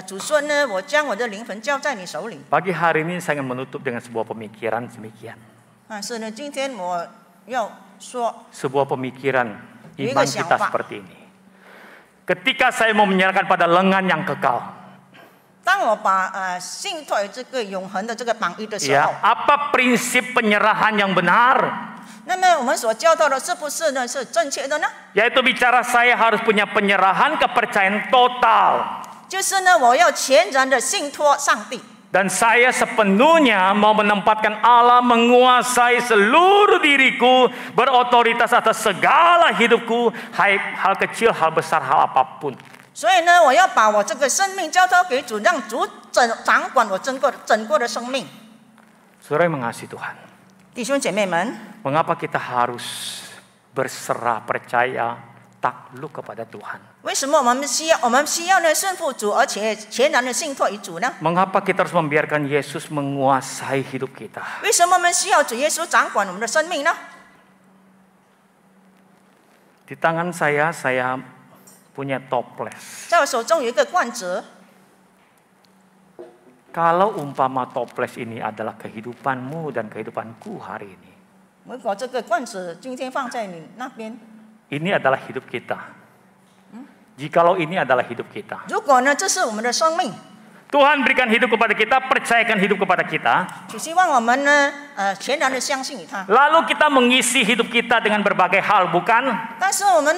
主说呢，我将我的灵魂交在你手里。 Pagi hari ini saya ingin menutup dengan sebuah pemikiran demikian. 但是呢，今天我要说 Sebuah pemikiran Ini iman siapa? kita seperti ini. Ketika saya mau menyerahkan pada lengan yang kekal, 当我把信托于这个永恒的这个榜一的时 ya, 候， apa prinsip penyerahan yang benar? 那么我们所教导的是不是呢是正确的呢？ Yaitu bicara saya harus punya penyerahan kepercayaan total. 就是呢，我要全然的信托上帝， Dan saya sepenuhnya mau menempatkan Allah menguasai seluruh diriku, berotoritas atas segala hidupku, hal kecil, hal besar, hal apapun. 所以呢，我要把我这个生命交托给主，让主掌管我整个的生命。 Saudara yang mengasihi Tuhan, 弟兄姐妹们， mengapa kita harus berserah percaya takluk kepada Tuhan? 为什么我们需要呢顺服主，而且全然的信托于主呢？ Mengapa kita harus membiarkan Yesus menguasai hidup kita? 为什么我们需要主耶稣掌管我们的生命呢？ Di tangan saya punya toples. 在我手中有一个罐子， Kalau umpama toples ini adalah kehidupanmu dan kehidupanku hari ini, 如果这个罐子今天放在你那边， ini adalah hidup kita. Jikalau ini adalah hidup kita, 如果呢这是我们的生命， Tuhan berikan hidup kepada kita, percayakan hidup kepada kita. 主希望我们呢全然的相信于他。 Lalu kita mengisi hidup kita dengan berbagai hal, bukan? 但是我们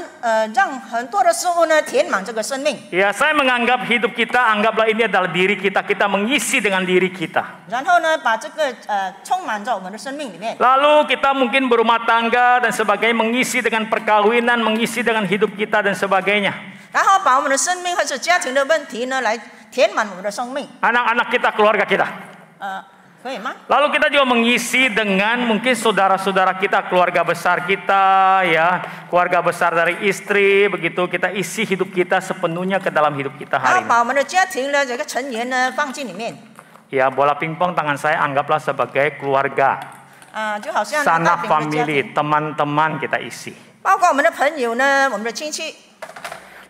让很多的事物呢填满这个生命， Ya, saya menganggap hidup kita, anggaplah ini adalah diri kita. Kita mengisi dengan diri kita. 然后呢把这个充满在我们的生命里面。 Lalu kita mungkin berumah tangga dan sebagainya, mengisi dengan perkawinan, mengisi dengan hidup kita dan sebagainya. 然后把我们的生命或者家庭的问题呢来填满我们的生命， Anak-anak kita, keluarga kita. 可以吗？ Lalu kita juga mengisi dengan mungkin saudara-saudara kita, keluarga besar kita, ya, keluarga besar dari istri, begitu kita isi hidup kita sepenuhnya ke dalam hidup kita 然 hari 后 ini. 把我们的家庭的这个成员呢放进里面， Ya, bola pingpong tangan saya anggaplah sebagai keluarga, 就好像 sanak 大饼的家庭， family, teman-teman kita isi. 包括我们的朋友呢，我们的亲戚。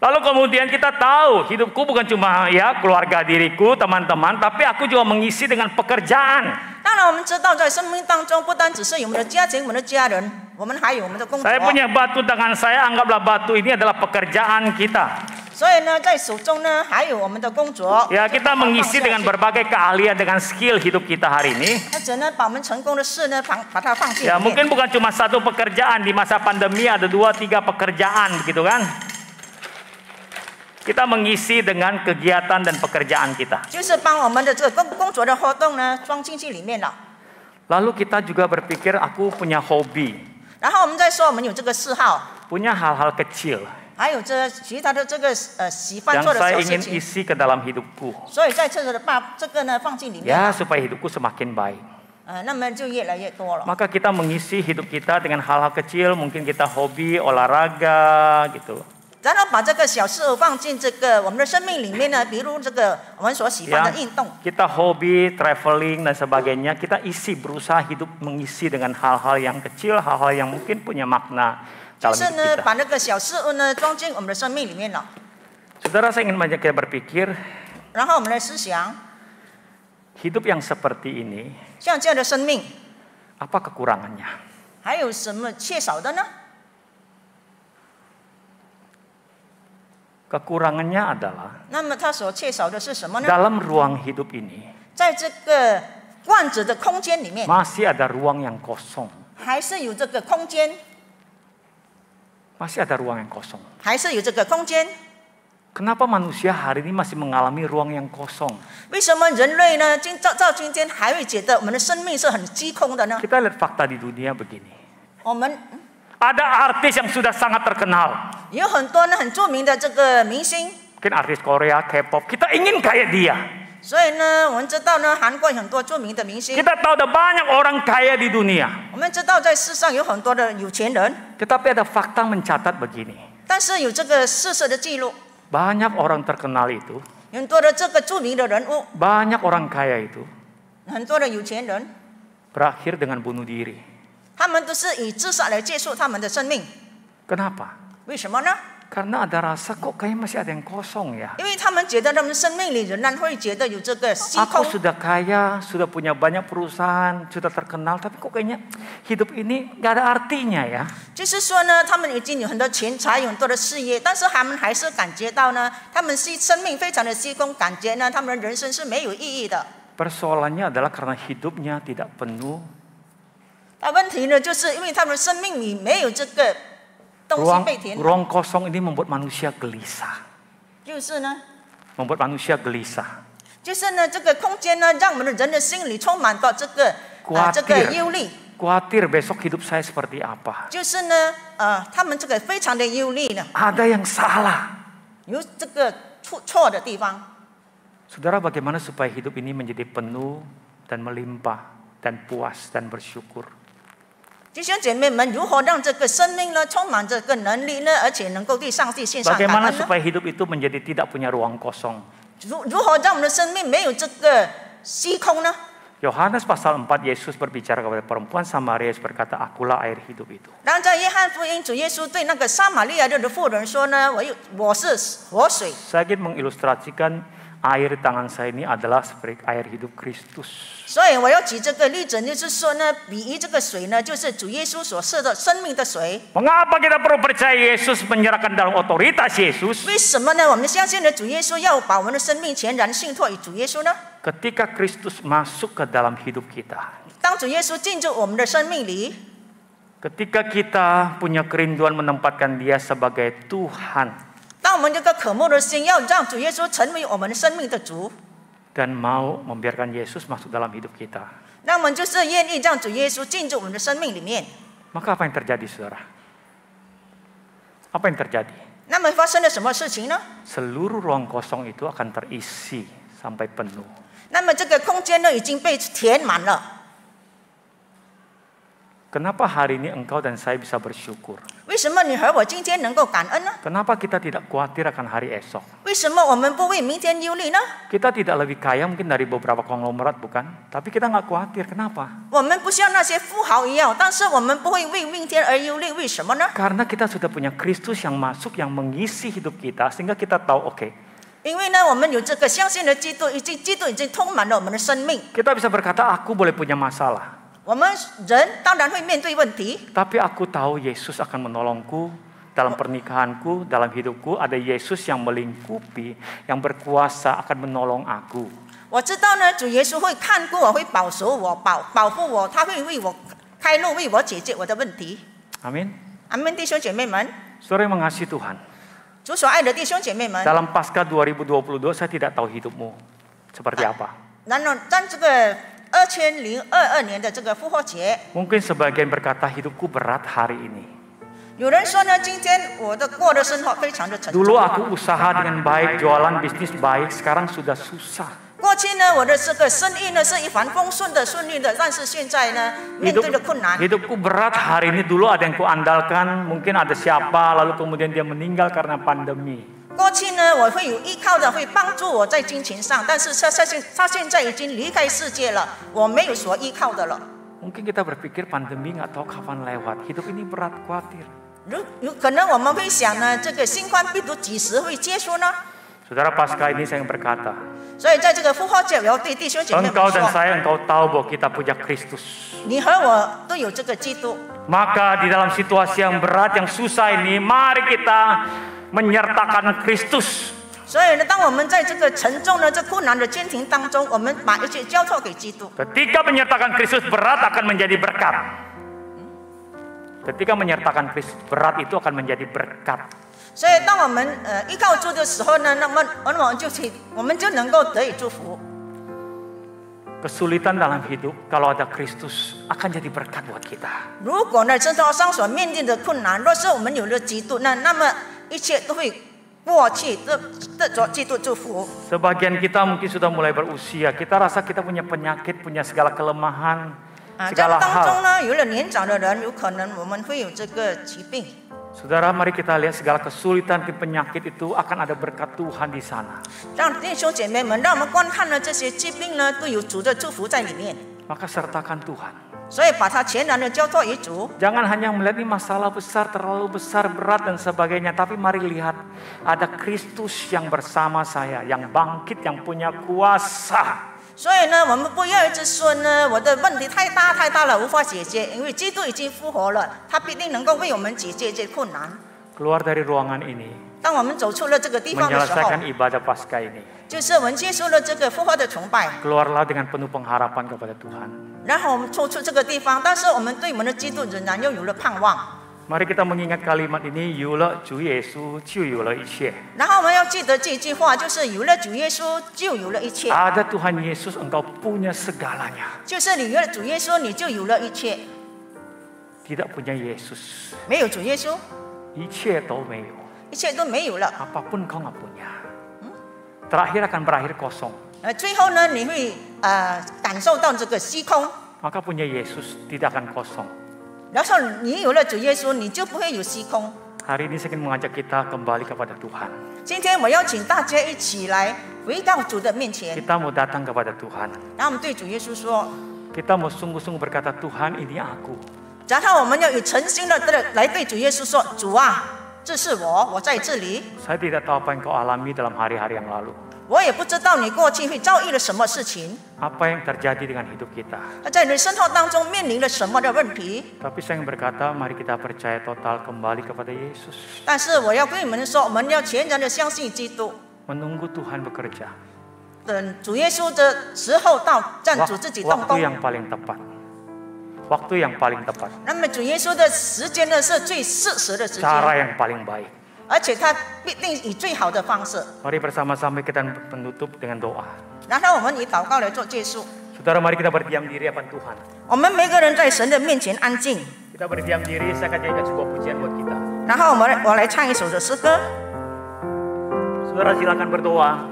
Lalu kemudian kita tahu hidupku bukan cuma ya keluarga diriku, teman-teman, tapi aku juga mengisi dengan pekerjaan. 当然，我们知道在生命当中，不单只是有我们的家庭、我们的家人，我们还有我们的工作。 Saya punya batu tangan saya, anggaplah batu ini adalah pekerjaan kita. 所以呢，在手中呢还有我们的工作。 Ya, kita mengisi dengan berbagai keahlian, dengan skill hidup kita hari ini. 或者呢，把我们成功的事呢，把它放进里 Ya, 面。 mungkin bukan cuma satu pekerjaan, di masa pandemi ada 2-3 pekerjaan, begitu kan? Kita mengisi dengan kegiatan dan pekerjaan kita. 就是帮我们的这个工作的活动呢装进去里面了。 Lalu kita juga berpikir, aku punya hobi, 然后我们再说我们有这个嗜好， punya hal-hal kecil 还有这其他的这个喜欢 yang 做的 saya 小事 ingin 情， isi ke dalam hidupku. 所以在这个把这个呢放进里面 Ya, 了， supaya hidupku semakin baik. 那么就越来越多了。 Maka kita mengisi hidup kita dengan hal-hal kecil, mungkin kita hobi, olahraga, gitu. 然后把这个小事物放进这个我们的生命里面呢，比如这个我们所喜欢 Ya, 的运动， kita hobi, traveling dan sebagainya, kita isi, berusaha hidup mengisi dengan hal-hal yang kecil, hal-hal yang mungkin punya makna 就 dalam 是 hidup 呢 kita. 把那个小事物呢装进我们的生命里面了。 Saudara, saya ingin mengajak kita berpikir, 然后我们来思想， hidup yang seperti ini, 像这样的生命 apa kekurangannya? 还有什么缺少的呢？ Kekurangannya adalah 那么它所缺少的是什么呢？ dalam ruang hidup ini 在这个罐子的空间里面， masih ada ruang yang kosong, 还是有这个空间， masih ada ruang yang kosong. 还是有这个空间。 Kenapa manusia hari ini masih mengalami ruang yang kosong? 为什么人类呢？照今天还会觉得我们的生命是很虚空的呢？ Kita lihat fakta di dunia begini. 我们 Ada artis yang sudah sangat terkenal. 有很多呢很著名的这个明星， Mungkin artis Korea, K-pop. Kita ingin kayak dia. 所以呢，我们知道呢，韩国有很多著名的明星， Kita tahu ada banyak orang kaya di dunia. 我们知道在世上有很多的有钱人， Tetapi ada fakta mencatat begini. 但是有这个事实的记录， Banyak orang terkenal itu, 很多的这个著名的人物， banyak orang kaya itu 很多的有钱人， berakhir dengan bunuh diri. 他们都是以自杀来结束他们的生命。 Kenapa? 为什么呢？ Karena ada rasa kok kayak masih ada yang kosong ya. 因为他们觉得他们生命里仍然会觉得有这个虚 Aku 空。 sudah kaya, sudah punya banyak perusahaan, sudah terkenal, tapi kok kayaknya hidup ini gak ada artinya ya. 就是说呢，他们已经有很多钱财，有很多的事业，但是他们还是感觉到呢，他们生命非常的虚空，感觉呢，他们的人生是没有意义的。 Persoalannya adalah karena hidupnya tidak penuh. 那问题呢，就是因为他们生命里没有这个东西被填满， Ruang kosong ini membuat manusia gelisah. 就是呢， Membuat manusia gelisah. 就是呢，这个空间呢，让我们的人的心里充满到这个这个忧虑， Khawatir besok hidup saya seperti apa. 就是呢，他们这个非常的忧虑呢， Ada yang salah. 有这个错的地方。 Saudara, bagaimana supaya hidup ini menjadi penuh dan melimpah dan puas dan bersyukur? 弟兄姐妹们，如何让这个生命呢充满这个能力呢，而且能够对上帝献上感 Bagaimana 恩呢？ supaya hidup itu menjadi tidak punya ruang kosong? 如何让我们的生命没有这个虚空呢？ Yohanes pasal 4, Yesus berbicara kepada perempuan Samaria berkata, akulah air hidup itu. 然后在约翰福音，主耶稣对那个撒玛利亚的妇人说呢：“我是活水。” Saya ingin mengilustrasikan air di tangan saya ini adalah seperti air hidup Kristus. 所以我要举这个例子，就是说呢，比喻这个水呢，就是主耶稣所设的生命的水。 Mengapa kita perlu percaya Yesus menyerahkan dalam otoritas Yesus? 为什么呢？我们相信的主耶稣要把我们的生命全然信托于主耶稣呢？ Ketika Kristus masuk ke dalam hidup kita, 当主耶稣进入我们的生命里， ketika kita punya kerinduan menempatkan Dia sebagai Tuhan 当我们这个渴慕的心要让主耶稣成为我们的生命的主， dan mau membiarkan Yesus masuk dalam hidup kita, 那我们就是愿意让主耶稣进入我们的生命里面。 maka apa yang terjadi, saudara? Apa yang terjadi? 那么发生了什么事情呢？ Seluruh ruang kosong itu akan terisi sampai penuh. 那么这个空间呢已经被填满了。 Kenapa hari ini engkau dan saya bisa bersyukur? 为什么你和我今天能够感恩呢？ Kenapa kita tidak khawatir akan hari esok? 为什么我们不为明天忧虑呢？ Kita tidak lebih kaya mungkin dari beberapa konglomerat, bukan? Tapi kita nggak khawatir. Kenapa? 我们不像那些富豪一样，但是我们不会为明天而忧虑。为什么呢？ Karena kita sudah punya Kristus yang masuk, yang mengisi hidup kita, sehingga kita tahu, oke, 因为呢，我们有这个相信的基督，基督已经充满了我们的生命。 kita bisa berkata, aku boleh punya masalah, 我们人当然会面对问题， tapi aku tahu Yesus akan menolongku dalam pernikahanku, dalam hidupku. Ada Yesus yang melingkupi, yang berkuasa akan menolong aku. 我知道呢，主耶稣会看顾我，会保守我，保护我，他会为我开路，为我解决我的问题。 Amin. 阿门，弟兄姐妹们， Saudara yang mengasihi Tuhan, 主所爱的弟兄姐妹们。 dalam Paskah 2022 saya tidak tahu hidupmu seperti apa. 然后在这个2022年的这个复活节， Mungkin sebagian berkata hidupku berat hari ini. 有人说呢，今天我的过的生活非常的沉重。 Dulu aku usaha dengan baik, jualan bisnis baik, sekarang sudah susah. 过去呢，我的这个生意呢是一帆风顺的、顺利的，但是现在呢，面对着困难。 Hidupku berat hari ini. Dulu ada yang kuandalkan, mungkin ada siapa, lalu kemudian dia meninggal karena pandemi. 过去呢，我会有依靠的，会帮助我在金钱上，但是他现在已经离开世界了，我没有所依靠的了。 Mungkin kita berpikir pandemi nggak tahu kapan lewat. Hidup ini berat, khawatir. 有可能我们会想呢，这个新冠病毒几时会结束呢？ Saudara, Paskah ini saya berkata, 所以在这个复活节，我要对弟兄姐妹们 engkau dan 说， saya, engkau tahu bahwa kita punya Kristus. 你和我都有这个基督。 Maka di dalam situasi yang berat, yang susah ini, mari kita menyertakan Kristus. 所以呢，当我们在这个沉重的、这困难的家庭当中，我们把一切交托给基督。 Ketika menyertakan Kristus berat akan menjadi berkat. Ketika menyertakan Kristus berat itu akan menjadi berkat. 所以，当我们依靠主的时候呢，那么我们就能够得以祝福。 Kesulitan dalam hidup kalau ada Kristus akan jadi berkat buat kita. 如果呢，生活上所面对的困难，若是我们有了基督，那么一切都会过去，得着基督祝福。 Sebagian kita mungkin sudah mulai berusia, kita rasa kita punya penyakit, punya segala kelemahan. segala 当中 hal. 呢，有了年长的人，有可能我们会有这个疾病。 Saudara, mari kita lihat segala kesulitan penyakit itu akan ada berkat Tuhan di sana. 让弟兄姐妹们，让我们观看了这些疾病呢，都有主的祝福在里面。 Maka sertakan Tuhan. 所以把它全然的交托于主。 Jangan hanya melihat ini masalah besar, terlalu besar, berat dan sebagainya. Tapi mari lihat ada Kristus yang bersama saya, yang bangkit, yang punya kuasa. 所以呢，我们不要一直说呢，我的问题太大太大了，无法解决。因为基督已经复活了，他必定能够为我们解决这些困难。 Keluar dari ruangan ini, 当我们走出了这个地方的时候， menyelesaikan ibadah Paskah ini. 就是我们结束了这个复活的崇拜， Keluarlah dengan penuh pengharapan kepada Tuhan. 然后我们走出这个地方，但是我们对我们的基督仍然又有了盼望。 Mari kita mengingat kalimat ini, 有了主耶稣就有了一切. 然后我们要记得这句话，就是有了主耶稣，就有了一切。 Ada Tuhan Yesus, engkau punya segalanya. 就是你有了主耶稣，你就有了一切。 Tidak punya Yesus, 没有主耶稣， 一切都没有. 一切都没有了。 Apapun kau nggak punya. Terakhir akan berakhir kosong. 最后呢，你会感受到这个虚空。 Maka punya Yesus tidak akan kosong. 然后你有了主耶稣，你就不会有虚空。 Hari ini saya ingin mengajak kita kembali kepada Tuhan. 今天我邀请大家一起来回到主的面前， Kita mau datang kepada Tuhan. 然后我们对主耶稣说， Kita mau sungguh-sungguh berkata, Tuhan ini aku. 然后我们要有诚心的来对主耶稣说，主啊，这是我，我在这里。 Saya tidak tahu apa yang kau alami dalam hari-hari yang lalu. 我也不知道你过去会遭遇了什么事情， Apa yang terjadi dengan hidup kita. 在你生活当中面临了什么的问题。 Tapi saya ingin berkata, mari kita percaya total kembali kepada Yesus. 但是我要跟你们说，我们要全然的相信基督， Menunggu Tuhan bekerja. 等主耶稣的时候到，让主自己动 Waktu 工。 yang paling tepat. Waktu yang paling tepat. 那么主耶稣的时间呢，是最适时的时间， Cara yang paling baik. 而且他必定以最好的方式。 Mari bersama-sama kita menutup dengan doa. 然后我们以祷告来做结束。 Saudara, mari kita berdiam diri hadapan Tuhan. 我们每个人在神的面前安静， Kita berdiam diri, saya akan nyanyikan sebuah pujian buat kita. 然后我来唱一首的诗歌。 Saudara silakan berdoa.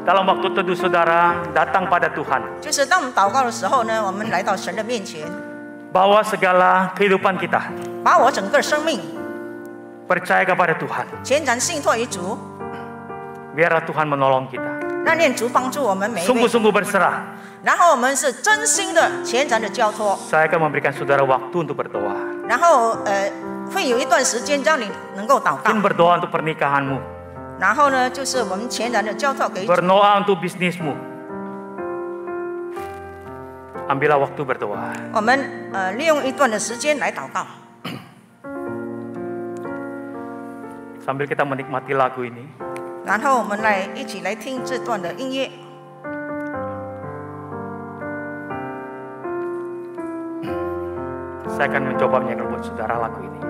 Dalam waktu teduh saudara, datang pada Tuhan. 就是当我们祷告的时候呢，我们来到神的面前， Bawa segala kehidupan kita. 把我整个生命 Percaya kepada Tuhan. 全然信托于主， Biarlah Tuhan menolong kita. 让念主帮助我们每一位。 Sungguh-sungguh berserah. 然后我们是真心的、全然的交托， Saya akan memberikan saudara waktu untuk berdoa. 然后会有一段时间让你能够祷告 Mungkin，berdoa untuk pernikahanmu. 然后呢，就是我们全然的交托给主。 Berdoa untuk bisnismu. Ambillah waktu berdoa. 我们利用一段的时间来祷告。 Sambil kita menikmati lagu ini, 然后我们一起来听这段的音乐。 saya akan mencoba menyanyikan buat saudara lagu ini.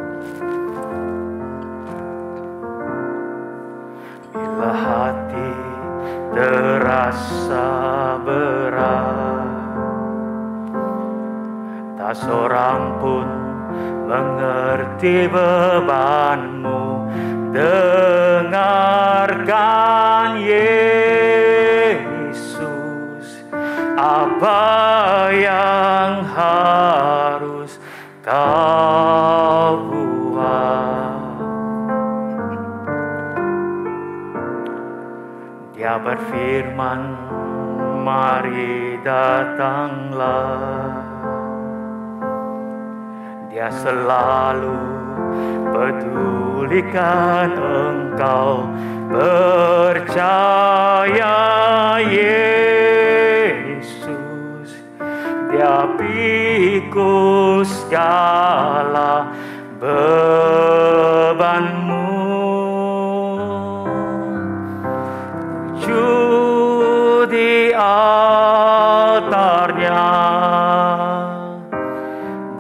Bila hati terasa berat, tak seorang pun mengerti bebanmu, dengarkan Yesus, apa yang harus kau buat. Dia berfirman, mari datanglah. Dia selalu pedulikan engkau, percaya Yesus. Dia pikul segala bebanmu. Tujuh di altarnya,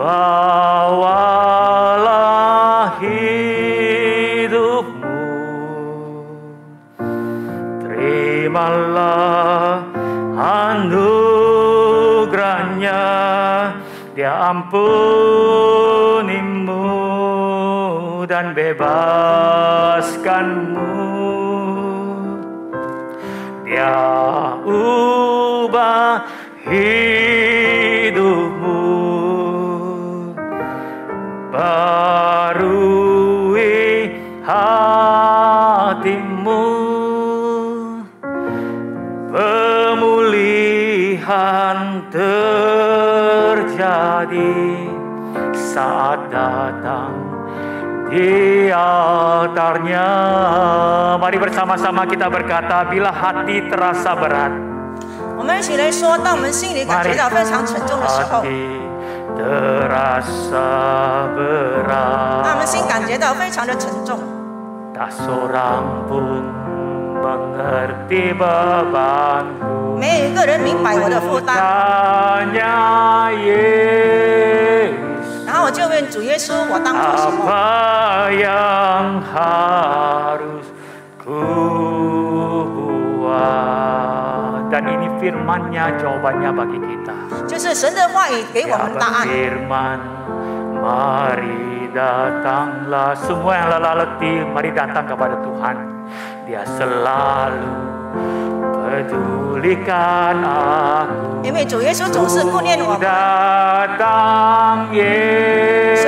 bawalah hidupmu. Terimalah anugerahnya, Dia ampunimu dan bebaskanmu. Dia ubah hidupmu terjadi saat datang di altarnya. Mari bersama-sama kita berkata, bila hati terasa berat. 我们一起来说，当我们心里感觉到非常沉重的时候， terasa berat. 当我们心感觉到非常的沉重， tak seorang pun mengerti bebanku. 没有一个人明白我的负担。 Tanya Yesus, 然后我就问主耶稣，我当做什么？ apa yang harus ku buat? Dan ini firman-Nya, jawabannya bagi kita. 就是神的话语给我们答案。 Firman, mari datanglah semua yang lelah letih, mari datang kepada Tuhan. Dia selalu pedulikan aku. 因为主耶稣总是顾念我们， Datang 所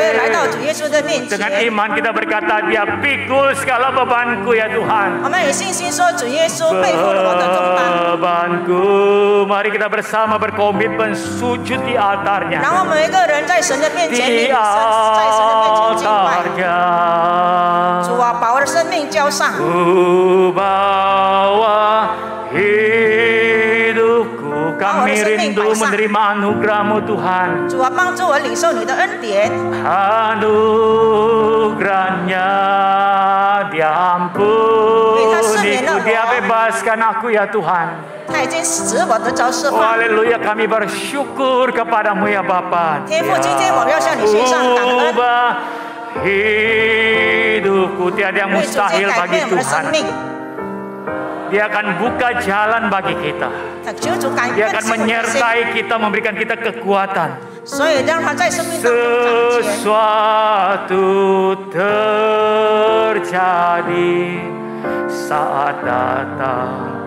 以来 Yesus. 到主耶稣的面 Dengan 前， iman kita berkata, Dia pikul segala bebanku ya Tuhan. 我们有信心说，主耶稣背负了我的重担。 Bebanku, mari kita bersama berkomitmen sujud di altarnya. 然后每一个人在神的面前， Di 在神的面前敬拜。 altarnya. 主啊，把我的生命交上， Ku bawa hidupku, kami rindu menerima anugerah-Mu Tuhan. 主啊，帮助我领受你的恩典。 Anugerahnya Dia ampuniku, Dia bebaskan aku ya Tuhan. 他已经使我得着释 Oh, 放。 haleluya, kami bersyukur kepadamu ya Bapa. 天父，今天我们要向你献上感恩， Ubah hidupku, tiada yang 为主接 mustahil 改 bagi 变我们的生 Tuhan. 命。 Dia akan buka jalan bagi kita. 求主改 Dia 变 akan 我们的心， menyertai kita, memberikan kita kekuatan. 所以让他在生命当中掌权。 Sesuatu terjadi saat datang.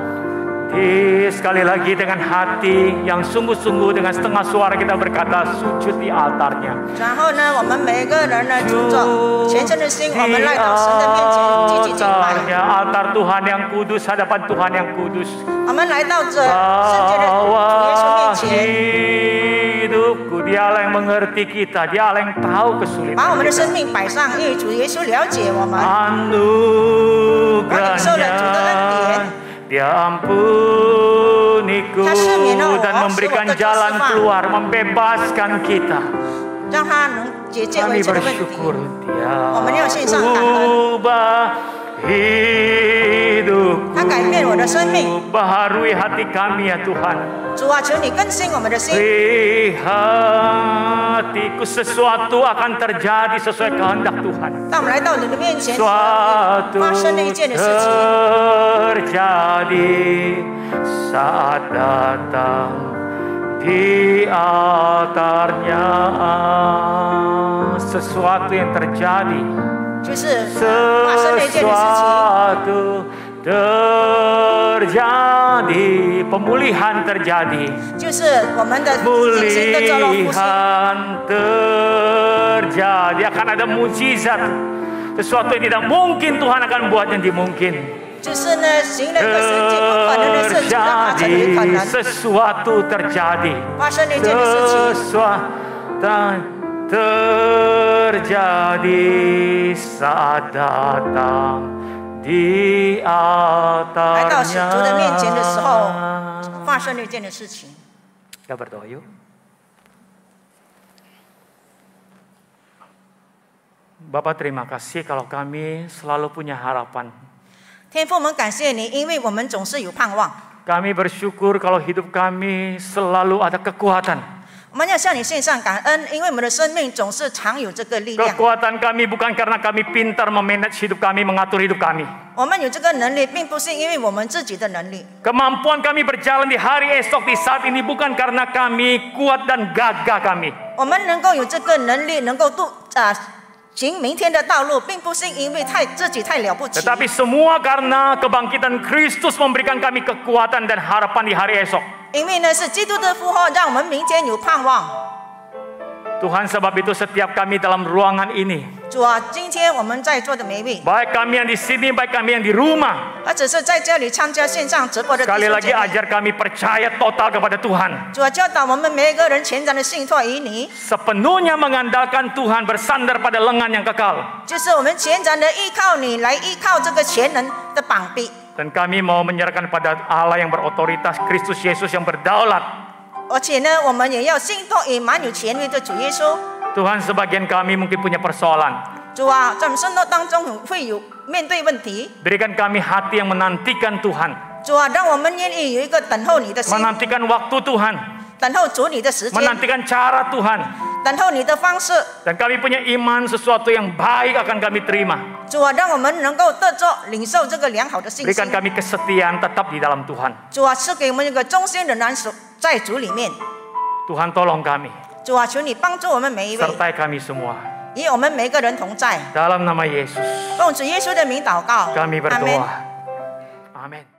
Sekali lagi dengan hati yang sungguh-sungguh, dengan setengah suara kita berkata, sujud di altarnya. 然后呢，我们每个人呢，主着虔诚的心，我们来到神的面前，积极敬拜。 Altar Tuhan yang kudus, hadapan Tuhan yang kudus. 我们来到这圣洁的主耶稣面前， hidupku, Dia Allah yang mengerti kita, Dia Allah yang tahu kesulitan 把我们的 kita. 生命摆上，因为主耶稣了解我们。 Anugerahnya Dia ampuniku dan memberikan jalan keluar, membebaskan kita. 让他能解决 Kami 一切的问题。 bersyukur Dia 我们要献上感恩。 ubah hidupku, 他改变我的生命。 baharui hati kami ya Tuhan. 主啊，求你更新我们的心。 Di hatiku sesuatu akan terjadi sesuai kehendak Tuhan. 当我们来到你的面前， Suatu 发生了一件的事情， terjadi saat datang di altarnya. Sesuatu yang terjadi, 就是发生了一件的事情。 sesuatu terjadi, pemulihan terjadi, 就是我们的信心得着了复兴， pemulihan terjadi, akan ada mujizat, sesuatu yang tidak mungkin Tuhan akan buat yang dimungkin. 就是呢，行了一个神迹不可能的事情，让它成为可 Terjadi, 能。 sesuatu terjadi, 发生了一件的事情， sesuatu terjadi saat datang di 来到主 altarnya. 的面前的时候，发生了一件的事情。 Kita berdoa yuk. Bapak, terima kasih kalau kami selalu punya harapan. 天父，我们感谢你，因为我们总是有盼望。 Kami bersyukur kalau hidup kami selalu ada kekuatan. 我们要向你献上感恩，因为我们的生命总是常有这个力量。 Kekuatan kami bukan karena kami pintar memanage hidup kami, mengatur hidup kami. 我们有这个能力，并不是因为我们自己的能力。 Kemampuan kami berjalan di hari esok, di saat ini bukan karena kami kuat dan gagah kami. 我们能够有这个能力，能够行明天的道路，并不是因为自己太了不起， Tetapi semua karena kebangkitan Kristus memberikan kami kekuatan dan harapan di hari esok. 因为呢是基督的复活，让我们明天有盼望。Tuhan, sebab itu setiap kami dalam ruangan ini, 主啊，今天我们在座的每一位， baik kami yang di sini, baik kami yang di rumah, 或者是在这里参加线上直播的弟 sekali 兄 lagi 姐妹， ajar kami percaya total kepada Tuhan. 主啊，教导我们每一个人全然的信托于你， Sepenuhnya mengandalkan Tuhan, bersandar pada lengan yang kekal. 就是我们全然的依靠你，来依靠这个全能的膀臂。 Dan kami mau menyerahkan pada Allah yang berotoritas, Kristus Yesus yang berdaulat. 而且呢，我们也要信托于满有权威的主耶稣。 Tuhan, sebagian kami mungkin punya persoalan. 主啊，在我们生活当中会有面对问题， Berikan kami hati yang menantikan Tuhan, 主啊，让我们愿意有一个等候你的心， menantikan waktu Tuhan, 等候主你的时间， menantikan cara Tuhan. 等候你的方式。 Dan kami punya iman sesuatu yang baik akan kami terima. 主啊，让我们能够得着领受这个良好的信 Berikan 心。 kami kesetiaan tetap di dalam Tuhan. 主啊，赐给我们一个忠心的人属在主里面。 Tuhan, tolong kami, 主啊，求你帮助我们每一位， sertai kami semua. 与我们每个人同在。 Dalam nama Yesus 奉主耶稣的名祷告， kami 阿门。 berdoa. Amin.